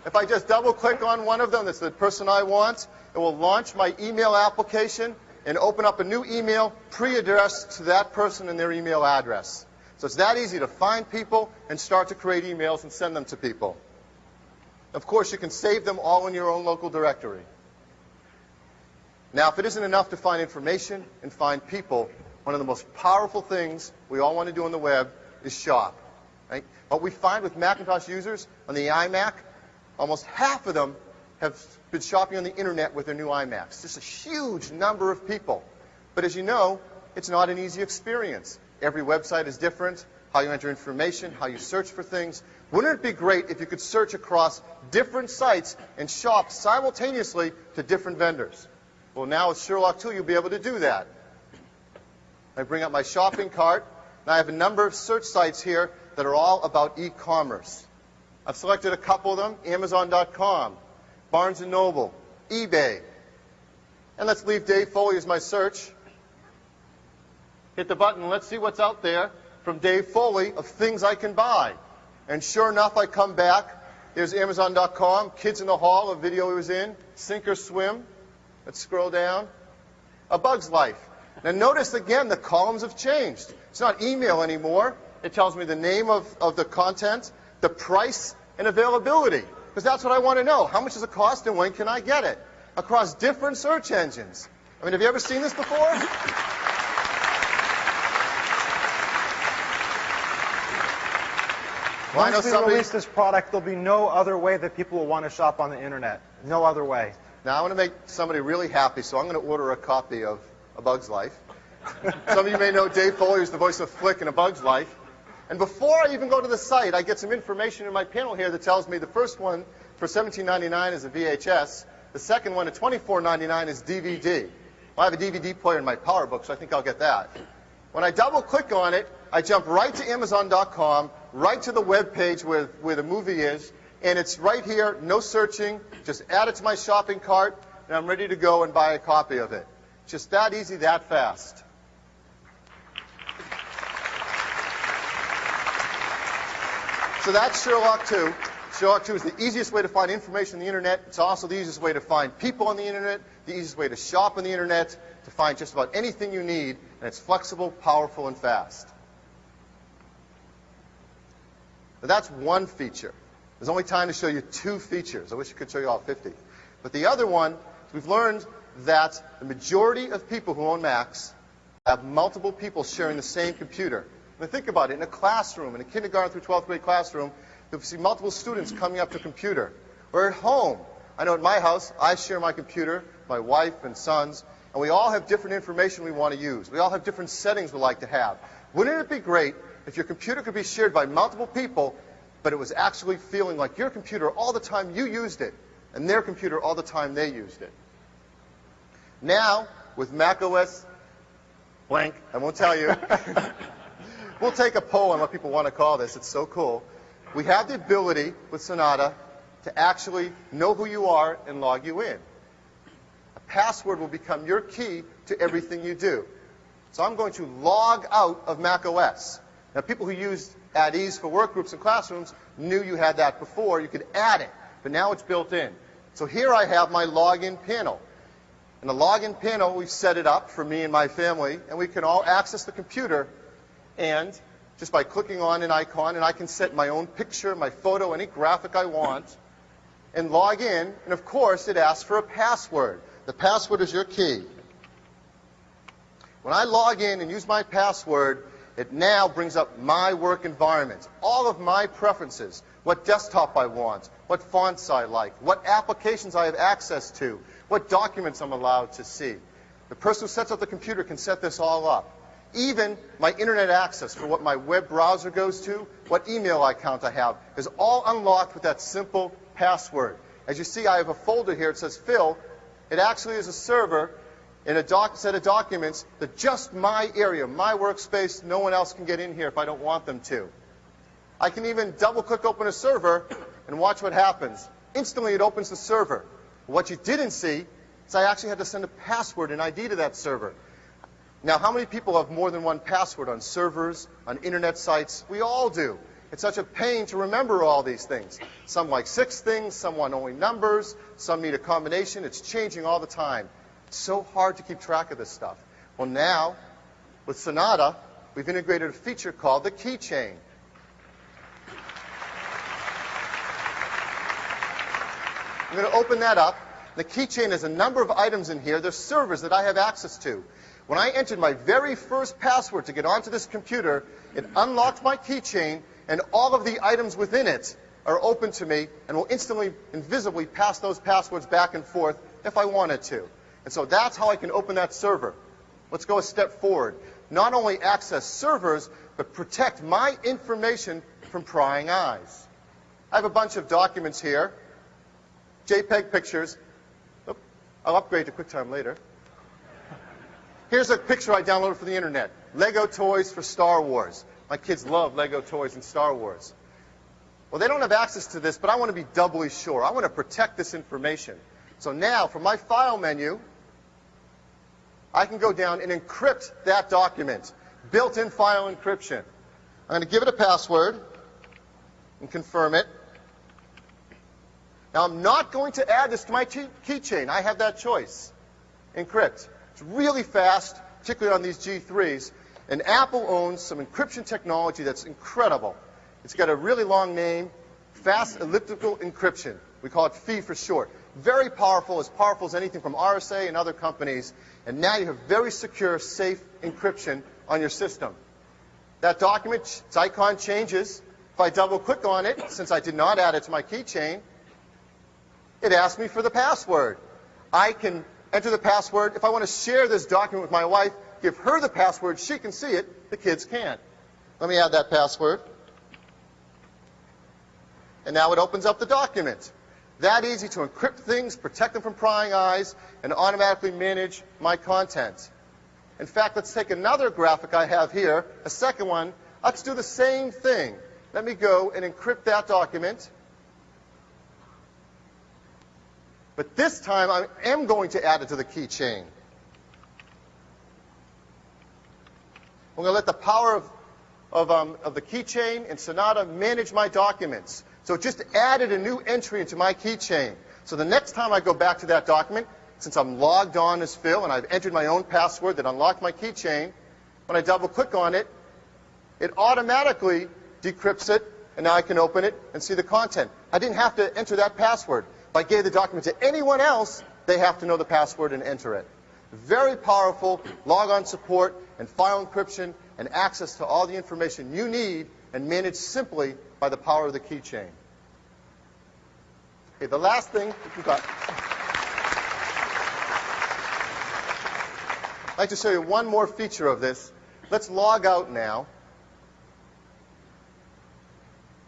S5: If I just double-click on one of them, that's the person I want, it will launch my email application and open up a new email pre-addressed to that person and their email address. So it's that easy to find people and start to create emails and send them to people. Of course, you can save them all in your own local directory. Now, if it isn't enough to find information and find people, one of the most powerful things we all want to do on the web is shop. Right? What we find with Macintosh users on the iMac, almost half of them have been shopping on the internet with their new iMacs. Just a huge number of people. But as you know, it's not an easy experience. Every website is different, how you enter information, how you search for things. Wouldn't it be great if you could search across different sites and shop simultaneously to different vendors? Well, now with Sherlock 2, you'll be able to do that. I bring up my shopping cart, and I have a number of search sites here that are all about e-commerce. I've selected a couple of them, Amazon.com, Barnes & Noble, eBay. And let's leave Dave Foley as my search. Hit the button, and let's see what's out there from Dave Foley of things I can buy. And sure enough, I come back. There's Amazon.com, Kids in the Hall, a video he was in, Sink or Swim. Let's scroll down. A Bug's Life. Now notice again, the columns have changed. It's not email anymore. It tells me the name of the content, the price, and availability. Because that's what I want to know. How much does it cost and when can I get it? Across different search engines. I mean, have you ever seen this before? Well,
S4: Once we release this product, there'll be no other way that people will want to shop on the internet. No other way.
S5: Now, I want to make somebody really happy, so I'm going to order a copy of A Bug's Life. Some of you may know Dave Foley is the voice of Flick in A Bug's Life. And before I even go to the site, I get some information in my panel here that tells me the first one for $17.99 is a VHS. The second one at $24.99 is DVD. Well, I have a DVD player in my PowerBook, so I think I'll get that. When I double-click on it, I jump right to Amazon.com, right to the web page where the movie is, and it's right here, no searching, just add it to my shopping cart, and I'm ready to go and buy a copy of it. Just that easy, that fast. So that's Sherlock 2. Sherlock 2 is the easiest way to find information on the internet. It's also the easiest way to find people on the internet, the easiest way to shop on the internet, to find just about anything you need, and it's flexible, powerful, and fast. Now that's one feature. There's only time to show you 2 features. I wish I could show you all 50. But the other one, we've learned that the majority of people who own Macs have multiple people sharing the same computer. Now think about it. In a classroom, in a kindergarten through 12th grade classroom, you'll see multiple students coming up to a computer. Or at home. I know at my house, I share my computer, my wife and sons, and we all have different information we want to use. We all have different settings we like to have. Wouldn't it be great if your computer could be shared by multiple people, but it was actually feeling like your computer all the time you used it, and their computer all the time they used it? Now, with macOS blank, I won't tell you, we'll take a poll on what people want to call this. It's so cool. We have the ability with Sonata to actually know who you are and log you in. A password will become your key to everything you do. So I'm going to log out of macOS. Now, people who used at ease for workgroups and classrooms knew you had that before. You could add it, but now it's built in. So here I have my login panel. In the login panel, we've set it up for me and my family, and we can all access the computer, and just by clicking on an icon, and I can set my own picture, my photo, any graphic I want, and log in, and of course, it asks for a password. The password is your key. When I log in and use my password, It now brings up my work environment, all of my preferences, what desktop I want, what fonts I like, what applications I have access to, what documents I'm allowed to see. The person who sets up the computer can set this all up. Even my internet access for what my web browser goes to, what email account I have, is all unlocked with that simple password. As you see, I have a folder here. It says Phil. It actually is a server in a set of documents that just my area, my workspace, no one else can get in here if I don't want them to. I can even double-click open a server and watch what happens. Instantly, it opens the server. What you didn't see is I actually had to send a password and ID to that server. Now, how many people have more than one password on servers, on internet sites? We all do. It's such a pain to remember all these things. Some like 6 things, some want only numbers, some need a combination. It's changing all the time. It's so hard to keep track of this stuff. Well, now, with Sonata, we've integrated a feature called the keychain. I'm going to open that up. The keychain has a number of items in here. There's servers that I have access to. When I entered my very first password to get onto this computer, it unlocked my keychain, and all of the items within it are open to me and will instantly, invisibly pass those passwords back and forth if I wanted to. And so that's how I can open that server. Let's go a step forward. Not only access servers, but protect my information from prying eyes. I have a bunch of documents here, JPEG pictures. I'll upgrade to QuickTime later. Here's a picture I downloaded from the internet. Lego toys for Star Wars. My kids love Lego toys and Star Wars. Well, they don't have access to this, but I want to be doubly sure. I want to protect this information. So now, from my File menu, I can go down and encrypt that document. Built-in file encryption. I'm going to give it a password and confirm it. Now, I'm not going to add this to my keychain. I have that choice. Encrypt. It's really fast, particularly on these G3s. And Apple owns some encryption technology that's incredible. It's got a really long name, Fast Elliptical Encryption. We call it FEE for short. Very powerful as anything from RSA and other companies. And now you have very secure, safe encryption on your system. That document, its icon changes. If I double-click on it, since I did not add it to my keychain, it asks me for the password. I can enter the password. If I want to share this document with my wife, give her the password, she can see it, the kids can't. Let me add that password. And now it opens up the document. That easy to encrypt things, protect them from prying eyes, and automatically manage my content. In fact, let's take another graphic I have here, a second one. Let's do the same thing. Let me go and encrypt that document. But this time, I am going to add it to the keychain. I'm going to let the power of the keychain and Sonata manage my documents. So it just added a new entry into my keychain. So the next time I go back to that document, since I'm logged on as Phil and I've entered my own password that unlocked my keychain, when I double-click on it, it automatically decrypts it, and now I can open it and see the content. I didn't have to enter that password. If I gave the document to anyone else, they have to know the password and enter it. Very powerful log-on support and file encryption and access to all the information you need and managed simply by the power of the keychain. Okay, the last thing we've got. I'd like to show you one more feature of this. Let's log out now.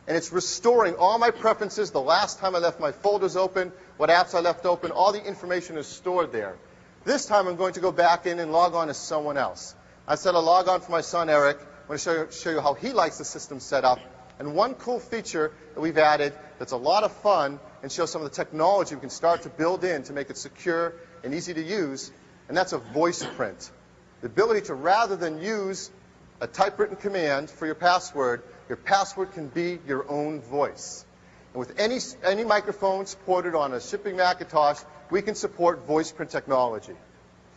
S5: And it's restoring all my preferences, the last time I left my folders open, what apps I left open, all the information is stored there. This time I'm going to go back in and log on as someone else. I set a log on for my son Eric. I'm going to show you how he likes the system set up. And one cool feature that we've added that's a lot of fun and shows some of the technology we can start to build in to make it secure and easy to use, and that's a voice print. The ability to, rather than use a typewritten command for your password can be your own voice. And with any microphone supported on a shipping Macintosh, we can support voice print technology.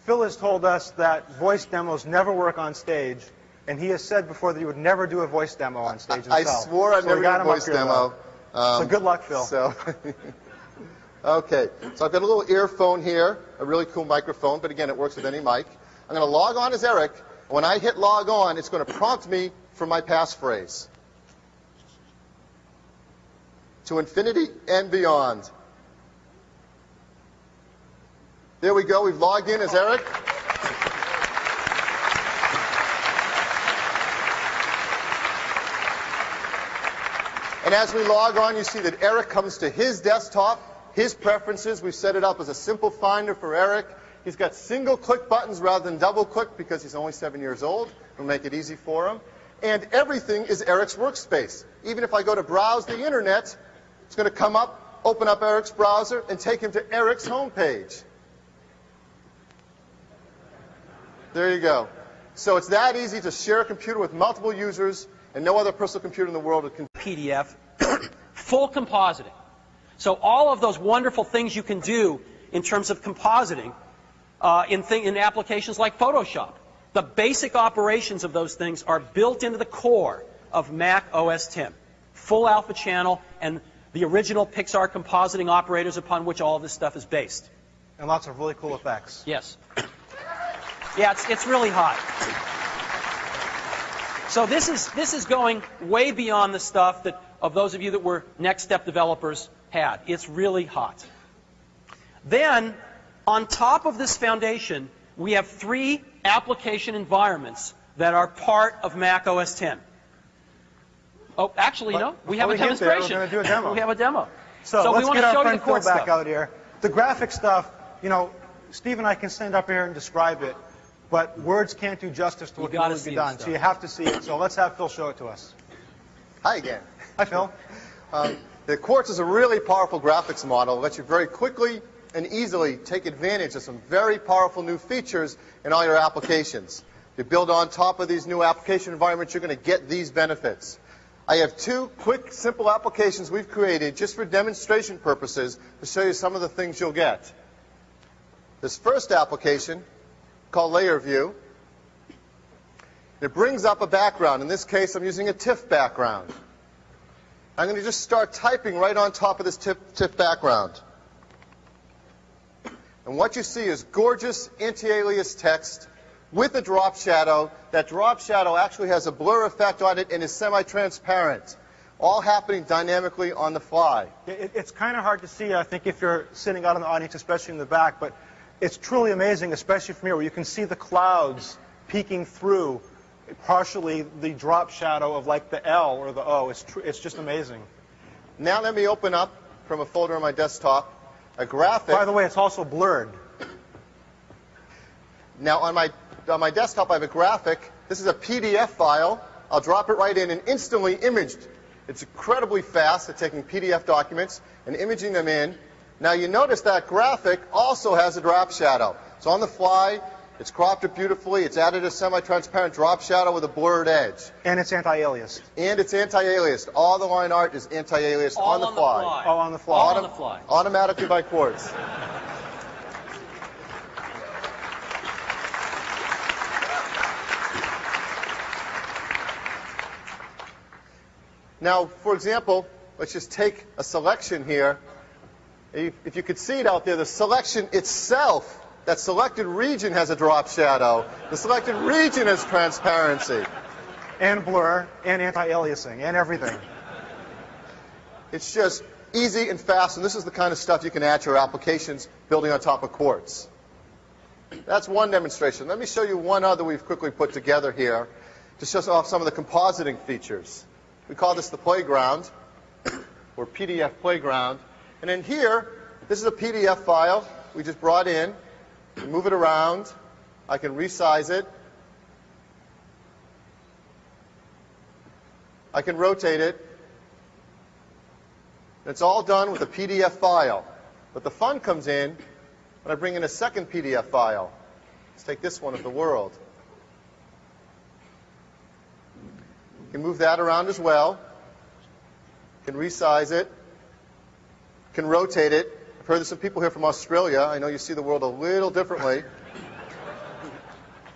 S4: Phil has told us that voice demos never work on stage, and he has said before that he would never do a voice demo on stage himself.
S5: I swore I'd never do a voice demo.
S4: So good luck, Phil.
S5: Okay, so I've got a little earphone here, a really cool microphone, but again, it works with any mic. I'm going to log on as Eric. And When I hit log on, it's going to prompt me for my passphrase. To infinity and beyond. There we go. We've logged in as Eric. And as we log on, you see that Eric comes to his desktop, his preferences. We've set it up as a simple finder for Eric. He's got single-click buttons rather than double-click because he's only 7 years old. We'll make it easy for him. And everything is Eric's workspace. Even if I go to browse the internet, it's going to come up, open up Eric's browser, and take him to Eric's homepage. There you go. So it's that easy to share a computer with multiple users, and no other personal computer in the world can.
S2: PDF, full compositing. So all of those wonderful things you can do in terms of compositing in applications like Photoshop. The basic operations of those things are built into the core of Mac OS X. Full alpha channel and the original Pixar compositing operators upon which all of this stuff is based.
S4: And lots of really cool effects.
S2: Yes. Yeah, it's really hot. So this is going way beyond the stuff that of those of you that were Next Step developers had. It's really hot. Then, on top of this foundation, we have 3 application environments that are part of Mac OS X. Oh, actually, no. We have a demonstration.
S4: We're going to do a demo.
S2: We have a demo.
S4: So
S2: we
S4: let's
S2: want
S4: get
S2: to
S4: our
S2: show you
S4: friend
S2: the
S4: Phil
S2: core
S4: back
S2: stuff.
S4: out here. The graphic stuff, you know, Steve and I can stand up here and describe it, but words can't do justice to what can really be done. So you have to see it. So let's have Phil show it to us.
S5: Hi again.
S4: Hi, Phil.
S5: The Quartz is a really powerful graphics model. It lets you very quickly and easily take advantage of some very powerful new features in all your applications. If you build on top of these new application environments, you're going to get these benefits. I have 2 quick, simple applications we've created just for demonstration purposes to show you some of the things you'll get. This first application, called Layer View, it brings up a background. In this case, I'm using a TIFF background. I'm going to just start typing right on top of this TIFF background. And what you see is gorgeous anti-alias text with a drop shadow. That drop shadow actually has a blur effect on it and is semi-transparent, all happening dynamically on the fly.
S4: It's kind of hard to see, I think, if you're sitting out in the audience, especially in the back, but it's truly amazing, especially from here, where you can see the clouds peeking through partially the drop shadow of like the L or the O. It's just amazing.
S5: Now let me open up from a folder on my desktop a graphic.
S4: By the way, it's also blurred.
S5: Now on my desktop I have a graphic. This is a PDF file. I'll drop it right in and instantly imaged. It's incredibly fast at taking PDF documents and imaging them in. Now you notice that graphic also has a drop shadow. So on the fly, it's cropped it beautifully. It's added a semi-transparent drop shadow with a blurred edge.
S4: And it's anti-aliased.
S5: And it's anti-aliased. All the line art is anti-aliased on the fly.
S4: All on the fly.
S2: All on the fly.
S5: Automatically by Quartz. Now, for example, let's just take a selection here. If you could see it out there, the selection itself, that selected region has a drop shadow. The selected region has transparency.
S4: And blur, and anti-aliasing, and everything.
S5: It's just easy and fast, and this is the kind of stuff you can add to your applications building on top of Quartz. That's one demonstration. Let me show you one other we've quickly put together here to show off some of the compositing features. We call this the playground, or PDF playground. And in here, this is a PDF file we just brought in. We move it around. I can resize it. I can rotate it. It's all done with a PDF file. But the fun comes in when I bring in a second PDF file. Let's take this one of the world. You can move that around as well. You can resize it. You can rotate it. I've heard there's some people here from Australia. I know you see the world a little differently.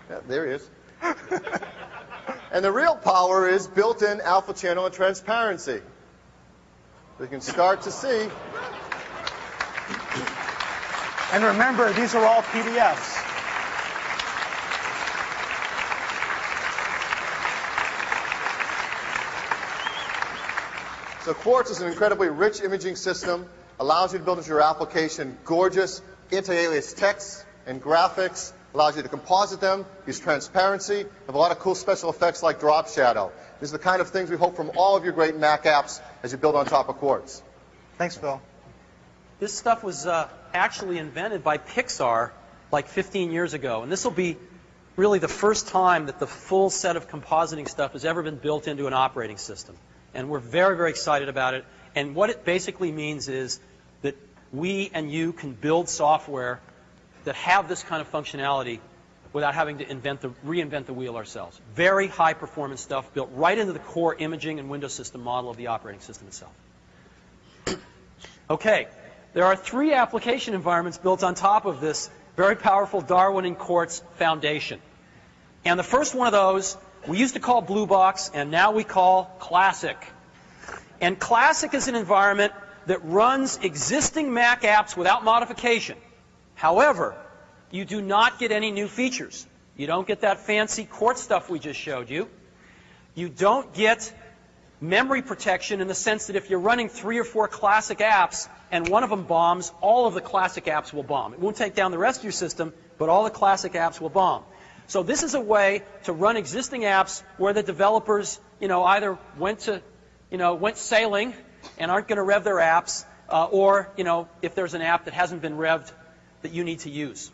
S5: Yeah, there he is. And the real power is built-in alpha channel and transparency. You can start to see.
S4: And remember, these are all PDFs.
S5: So Quartz is an incredibly rich imaging system, allows you to build into your application gorgeous anti-alias text and graphics, allows you to composite them, use transparency, have a lot of cool special effects like drop shadow. These are the kind of things we hope from all of your great Mac apps as you build on top of Quartz.
S4: Thanks, Phil.
S2: This stuff was actually invented by Pixar like 15 years ago, and this will be really the first time that the full set of compositing stuff has ever been built into an operating system. And we're very, very excited about it. And what it basically means is that we and you can build software that have this kind of functionality without having to reinvent the wheel ourselves. Very high performance stuff built right into the core imaging and Windows system model of the operating system itself. Okay, there are 3 application environments built on top of this very powerful Darwin and Quartz foundation. And the first one of those we used to call Blue Box, and now we call Classic. And Classic is an environment that runs existing Mac apps without modification. However, you do not get any new features. You don't get that fancy Quartz stuff we just showed you. You don't get memory protection in the sense that if you're running 3 or 4 Classic apps and one of them bombs, all of the Classic apps will bomb. It won't take down the rest of your system, but all the Classic apps will bomb. So this is a way to run existing apps where the developers, either went sailing and aren't going to rev their apps, or, if there's an app that hasn't been revved that you need to use.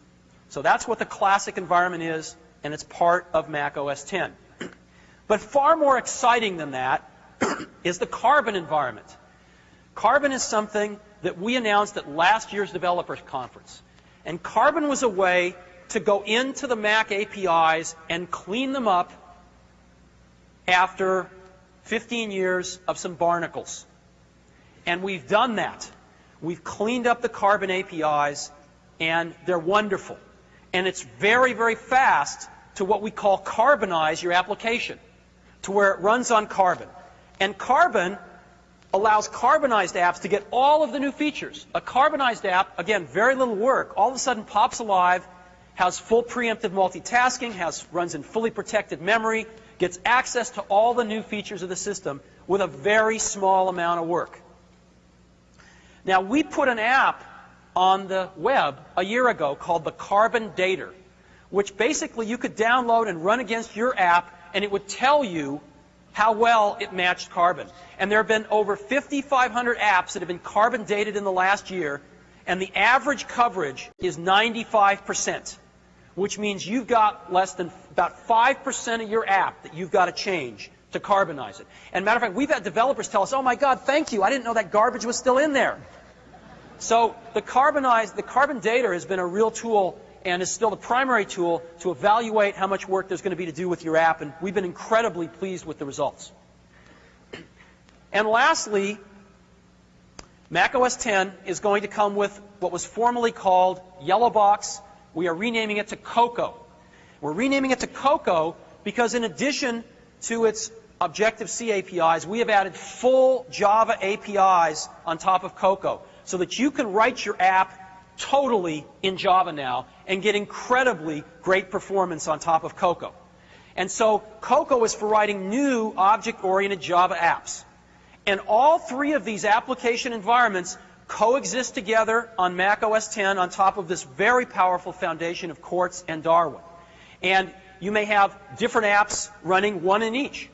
S2: So that's what the Classic environment is, and it's part of Mac OS X. But far more exciting than that is the Carbon environment. Carbon is something that we announced at last year's developers conference. And Carbon was a way to go into the Mac APIs and clean them up after 15 years of some barnacles. And we've done that. We've cleaned up the Carbon APIs, and they're wonderful. And it's very, very fast to what we call carbonize your application, to where it runs on Carbon. And Carbon allows carbonized apps to get all of the new features. A carbonized app, again, very little work, all of a sudden pops alive, has full preemptive multitasking, runs in fully protected memory, gets access to all the new features of the system with a very small amount of work. Now, we put an app on the web a year ago called the Carbon Dater, which basically you could download and run against your app, and it would tell you how well it matched Carbon. And there have been over 5,500 apps that have been Carbon dated in the last year, and the average coverage is 95%, which means you've got less than about 5% of your app that you've got to change to carbonize it. And matter of fact, we've had developers tell us, oh my God, thank you, I didn't know that garbage was still in there. So the Carbon Dater has been a real tool and is still the primary tool to evaluate how much work there's going to be to do with your app, and we've been incredibly pleased with the results. And lastly, Mac OS X is going to come with what was formerly called Yellow Box. We are renaming it to Cocoa. We're renaming it to Cocoa because in addition to its Objective-C APIs, we have added full Java APIs on top of Cocoa so that you can write your app totally in Java now and get incredibly great performance on top of Cocoa. And so Cocoa is for writing new object-oriented Java apps. And all 3 of these application environments coexist together on Mac OS X on top of this very powerful foundation of Quartz and Darwin. And you may have different apps running one in each.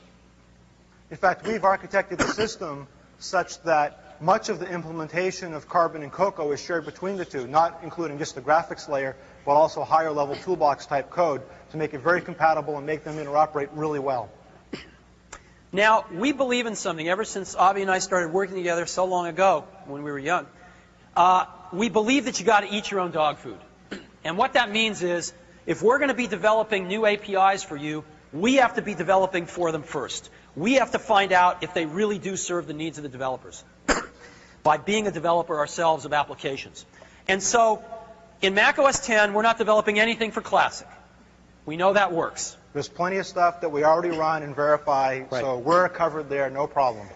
S4: In fact, we've architected the system such that much of the implementation of Carbon and Cocoa is shared between the two, not including just the graphics layer, but also higher level toolbox type code to make it very compatible and make them interoperate really well.
S2: Now, we believe in something. Ever since Avi and I started working together so long ago, when we were young, we believe that you got to eat your own dog food. And what that means is, if we're going to be developing new APIs for you, we have to be developing for them first. We have to find out if they really do serve the needs of the developers by being a developer ourselves of applications. And so, in Mac OS X, we're not developing anything for Classic. We know that works.
S4: There's plenty of stuff that we already run and verify, right. So we're covered there, no problem.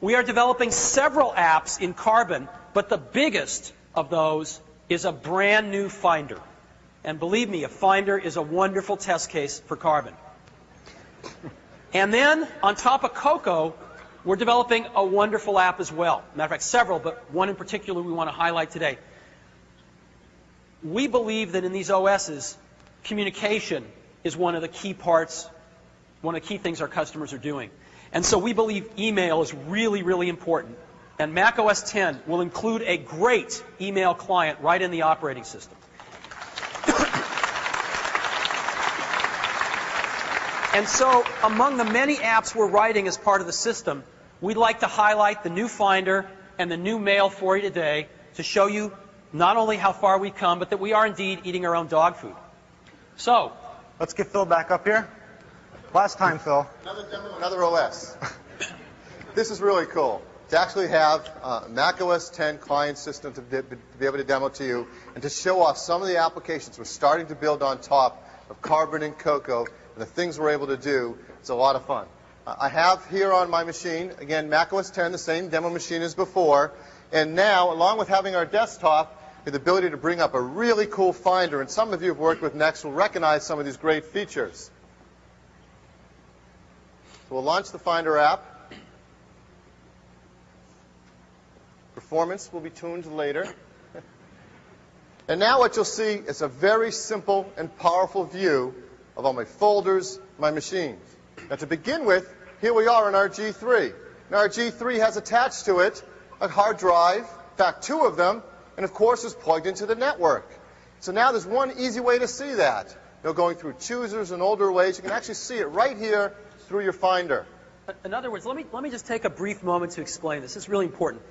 S2: We are developing several apps in Carbon, but the biggest of those is a brand new Finder. And believe me, a Finder is a wonderful test case for Carbon. And then, on top of Cocoa, we're developing a wonderful app as well. Matter of fact, several, but one in particular we want to highlight today. We believe that in these OSs, communication is one of the key parts, one of the key things our customers are doing. And so we believe email is really, really important. And Mac OS X will include a great email client right in the operating system. And so among the many apps we're writing as part of the system, we'd like to highlight the new Finder and the new Mail for you today to show you not only how far we've come, but that we are indeed eating our own dog food. So,
S4: let's get Phil back up here. Last time, Phil.
S5: Another demo, another OS. This is really cool. To actually have Mac OS X client system to be able to demo to you and to show off some of the applications we're starting to build on top of Carbon and Cocoa and the things we're able to do. It's a lot of fun. I have here on my machine, again, Mac OS X, the same demo machine as before. And now, along with having our desktop, with the ability to bring up a really cool Finder, and some of you who have worked with Next will recognize some of these great features. So we'll launch the Finder app. Performance will be tuned later. And now what you'll see is a very simple and powerful view of all my folders, my machines. Now to begin with, here we are in our G3. Now our G3 has attached to it a hard drive, in fact 2 of them, and of course is plugged into the network. So now there's one easy way to see that. Going through choosers and older ways, you can actually see it right here through your Finder.
S2: In other words, let me just take a brief moment to explain this. It's really important.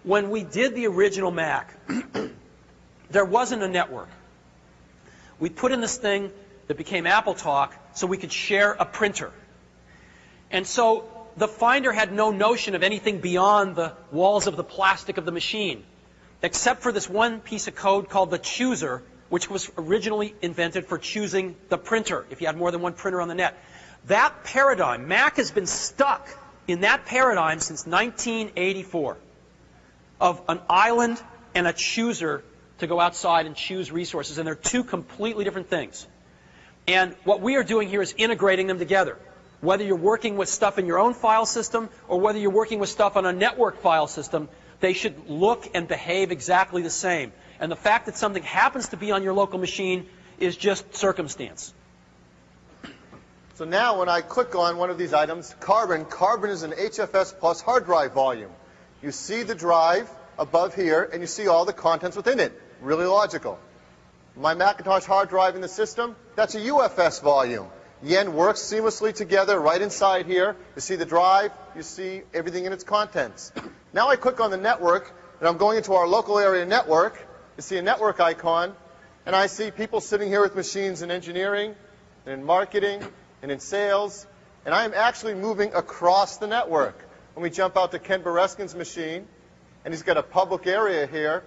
S2: When we did the original Mac, there wasn't a network. We put in this thing that became Apple Talk so we could share a printer. And so the Finder had no notion of anything beyond the walls of the plastic of the machine, except for this one piece of code called the chooser, which was originally invented for choosing the printer, if you had more than one printer on the net. That paradigm, Mac has been stuck in that paradigm since 1984, of an island and a chooser to go outside and choose resources, and they're 2 completely different things. And what we are doing here is integrating them together. Whether you're working with stuff in your own file system or whether you're working with stuff on a network file system, they should look and behave exactly the same. And the fact that something happens to be on your local machine is just circumstance.
S5: So now when I click on one of these items, Carbon is an HFS plus hard drive volume. You see the drive above here, and you see all the contents within it. Really logical. My Macintosh hard drive in the system, that's a UFS volume. Yen works seamlessly together right inside here. You see the drive, you see everything in its contents. Now I click on the network, and I'm going into our local area network. You see a network icon, and I see people sitting here with machines in engineering, and in marketing, and in sales, and I am actually moving across the network. When we jump out to Ken Bereskin's machine, and he's got a public area here.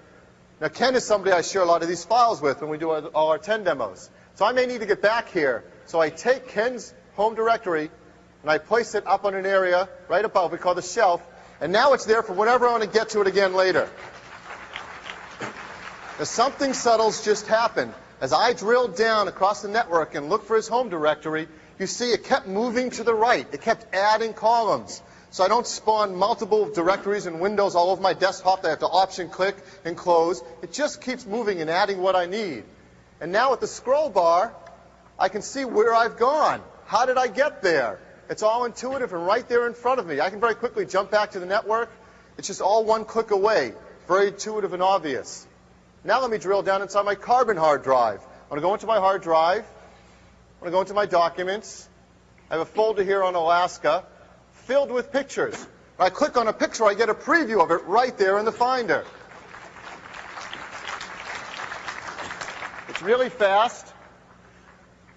S5: Now Ken is somebody I share a lot of these files with when we do all our 10 demos. So I may need to get back here. So I take Ken's home directory, and I place it up on an area right above, we call the shelf, and now it's there for whenever I want to get to it again later. Now something subtle's just happened. As I drilled down across the network and looked for his home directory, you see it kept moving to the right. It kept adding columns. So I don't spawn multiple directories and windows all over my desktop that I have to option click and close. It just keeps moving and adding what I need. And now with the scroll bar, I can see where I've gone. How did I get there? It's all intuitive and right there in front of me. I can very quickly jump back to the network. It's just all one click away. Very intuitive and obvious. Now let me drill down inside my Carbon hard drive. I'm going to go into my hard drive. I'm going to go into my documents. I have a folder here on Alaska filled with pictures. When I click on a picture, I get a preview of it right there in the Finder. It's really fast,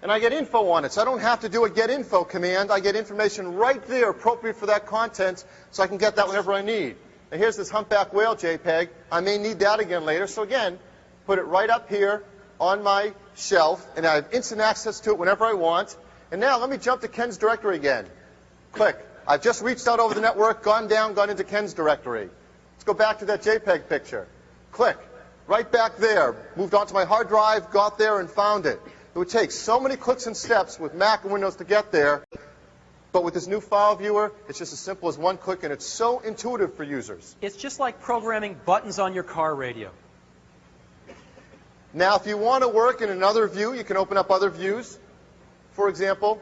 S5: and I get info on it. So I don't have to do a get info command. I get information right there appropriate for that content, so I can get that whenever I need. Now here's this humpback whale JPEG. I may need that again later, so again, put it right up here on my shelf, and I have instant access to it whenever I want. And now let me jump to Ken's directory again. Click. I've just reached out over the network, gone down, gone into Ken's directory. Let's go back to that JPEG picture. Click. Right back there. Moved onto my hard drive, got there, and found it. It would take so many clicks and steps with Mac and Windows to get there, But with this new file viewer, it's just as simple as one click, and it's so intuitive for users.
S2: It's just like programming buttons on your car radio.
S5: Now, if you want to work in another view, you can open up other views. For example,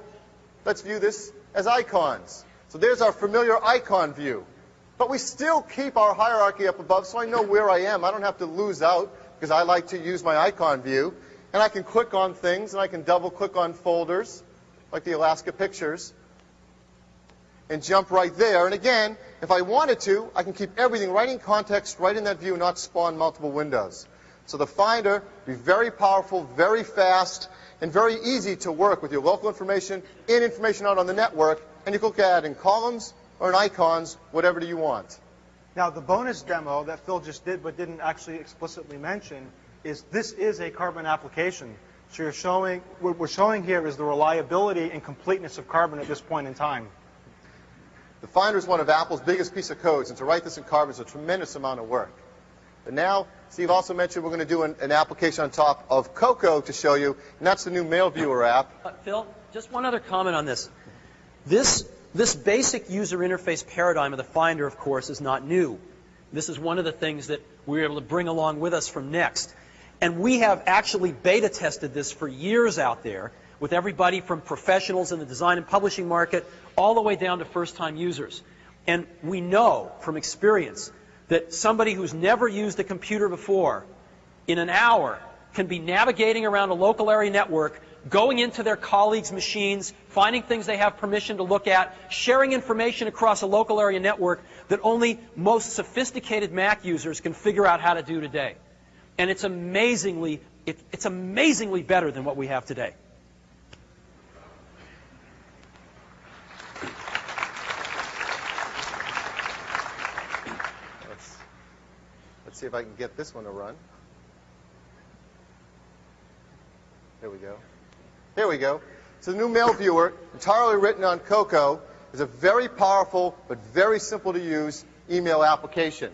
S5: let's view this as icons. So there's our familiar icon view. But we still keep our hierarchy up above, so I know where I am. I don't have to lose out, because I like to use my icon view. And I can click on things, and I can double-click on folders, like the Alaska pictures, and jump right there. And again, if I wanted to, I can keep everything right in context, right in that view, and not spawn multiple windows. So the Finder will be very powerful, very fast, and very easy to work with your local information, in information out on the network, and you can look at it in columns or in icons, whatever you want.
S4: Now, the bonus demo that Phil just did but didn't actually explicitly mention is this is a Carbon application. So you're showing, what we're showing here is the reliability and completeness of Carbon at this point in time.
S5: The Finder is one of Apple's biggest piece of codes, and to write this in Carbon is a tremendous amount of work. But now, Steve also mentioned we're going to do an application on top of Cocoa to show you, and that's the new Mail Viewer app.
S2: Phil, just one other comment on this. This basic user interface paradigm of the Finder, of course, is not new. This is one of the things that we were able to bring along with us from Next. And we have actually beta tested this for years out there with everybody from professionals in the design and publishing market all the way down to first-time users. And we know from experience that somebody who's never used a computer before, in an hour, can be navigating around a local area network, going into their colleagues' machines, finding things they have permission to look at, sharing information across a local area network that only most sophisticated Mac users can figure out how to do today. And it's amazingly better than what we have today.
S5: Let's see if I can get this one to run. There we go. Here we go. So the new Mail Viewer, entirely written on Cocoa, is a very powerful but very simple to use email application.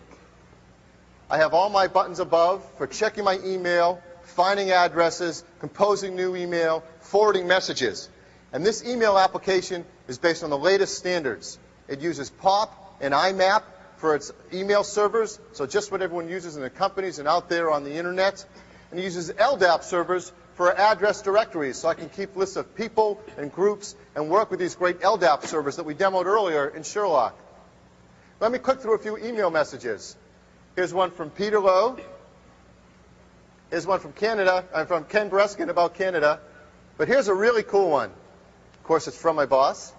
S5: I have all my buttons above for checking my email, finding addresses, composing new email, forwarding messages. And this email application is based on the latest standards. It uses POP and IMAP for its email servers, so just what everyone uses in the companies and out there on the internet. And it uses LDAP servers for address directories, so I can keep lists of people and groups and work with these great LDAP servers that we demoed earlier in Sherlock. Let me click through a few email messages. Here's one from Peter Lowe. Here's one from Canada. I'm from Ken Breskin about Canada. But here's a really cool one. Of course, it's from my boss.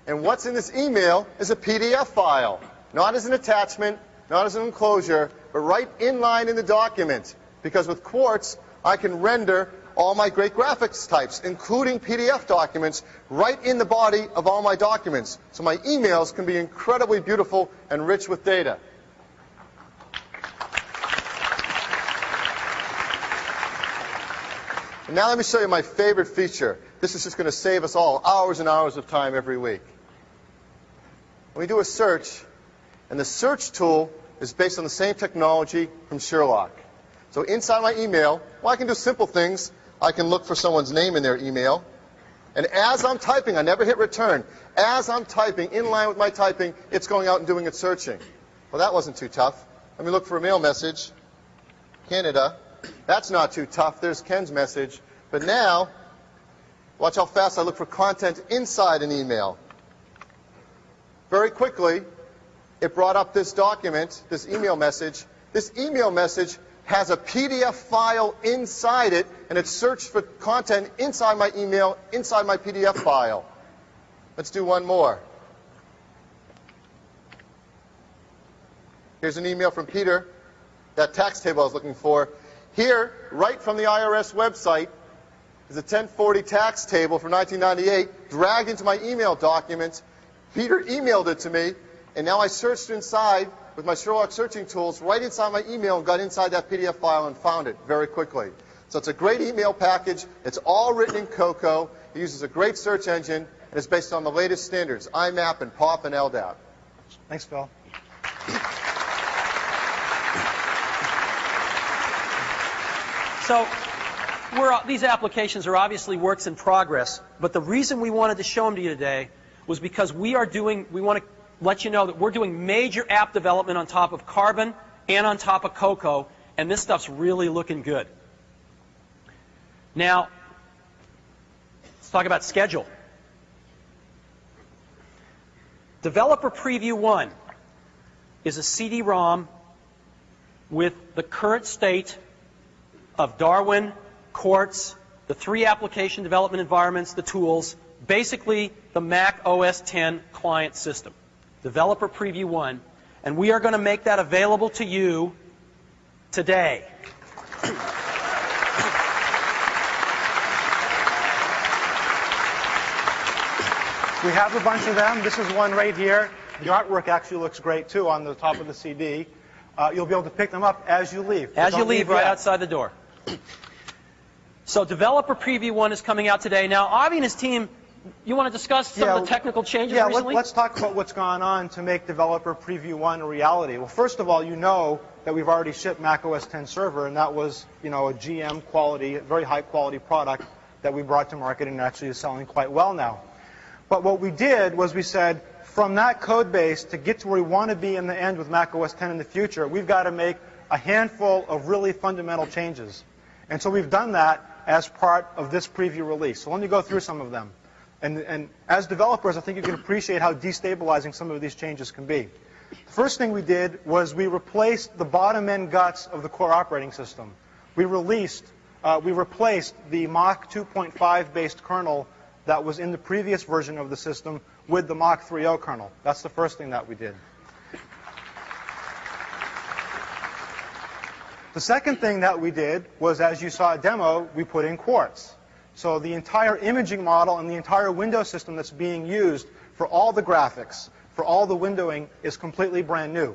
S5: And what's in this email is a PDF file, not as an attachment, not as an enclosure, but right in line in the document. Because with Quartz, I can render all my great graphics types, including PDF documents, right in the body of all my documents. So my emails can be incredibly beautiful and rich with data. And now let me show you my favorite feature. This is just going to save us all hours and hours of time every week. We do a search, and the search tool is based on the same technology from Sherlock. So inside my email, well, I can do simple things. I can look for someone's name in their email. And as I'm typing, I never hit return. As I'm typing, in line with my typing, it's going out and doing its searching. Well, that wasn't too tough. Let me look for a mail message. Canada. That's not too tough. There's Ken's message. But now, watch how fast I look for content inside an email. Very quickly, it brought up this document, this email message. This email message has a PDF file inside it, and it searched for content inside my email, inside my PDF file. Let's do one more. Here's an email from Peter, that tax table I was looking for. Here, right from the IRS website, is a 1040 tax table from 1998, dragged into my email document. Peter emailed it to me, and now I searched inside with my Sherlock searching tools right inside my email and got inside that PDF file and found it very quickly. So it's a great email package. It's all written in Cocoa. It uses a great search engine, and it's based on the latest standards, IMAP and POP and LDAP.
S4: Thanks, Phil.
S2: So these applications are obviously works in progress, but the reason we wanted to show them to you today was because we want to let you know that we're doing major app development on top of Carbon and on top of Cocoa, and this stuff's really looking good. Now, let's talk about schedule. Developer Preview 1 is a CD-ROM with the current state of Darwin, Quartz, the 3 application development environments, the tools, basically the Mac OS X client system. Developer Preview 1. And we are going to make that available to you today.
S4: We have a bunch of them. This is one right here. The artwork actually looks great, too, on the top of the CD. You'll be able to pick them up as you leave.
S2: As you leave, right outside the door. So Developer Preview 1 is coming out today. Now, Avi and his team, you want to discuss some of the technical changes recently?
S4: Yeah, let's talk about what's gone on to make Developer Preview 1 a reality. Well, first of all, you know that we've already shipped Mac OS X Server, and that was, a GM quality, very high quality product that we brought to market and actually is selling quite well now. But what we did was we said, from that code base to get to where we want to be in the end with Mac OS X in the future, we've got to make a handful of really fundamental changes. And so we've done that as part of this preview release. So let me go through some of them. And as developers, I think you can appreciate how destabilizing some of these changes can be. The first thing we did was we replaced the bottom-end guts of the core operating system. We replaced the Mach 2.5 based kernel that was in the previous version of the system with the Mach 3.0 kernel. That's the first thing that we did. The second thing that we did was, as you saw a demo, we put in Quartz. So the entire imaging model and the entire window system that's being used for all the graphics, for all the windowing, is completely brand new.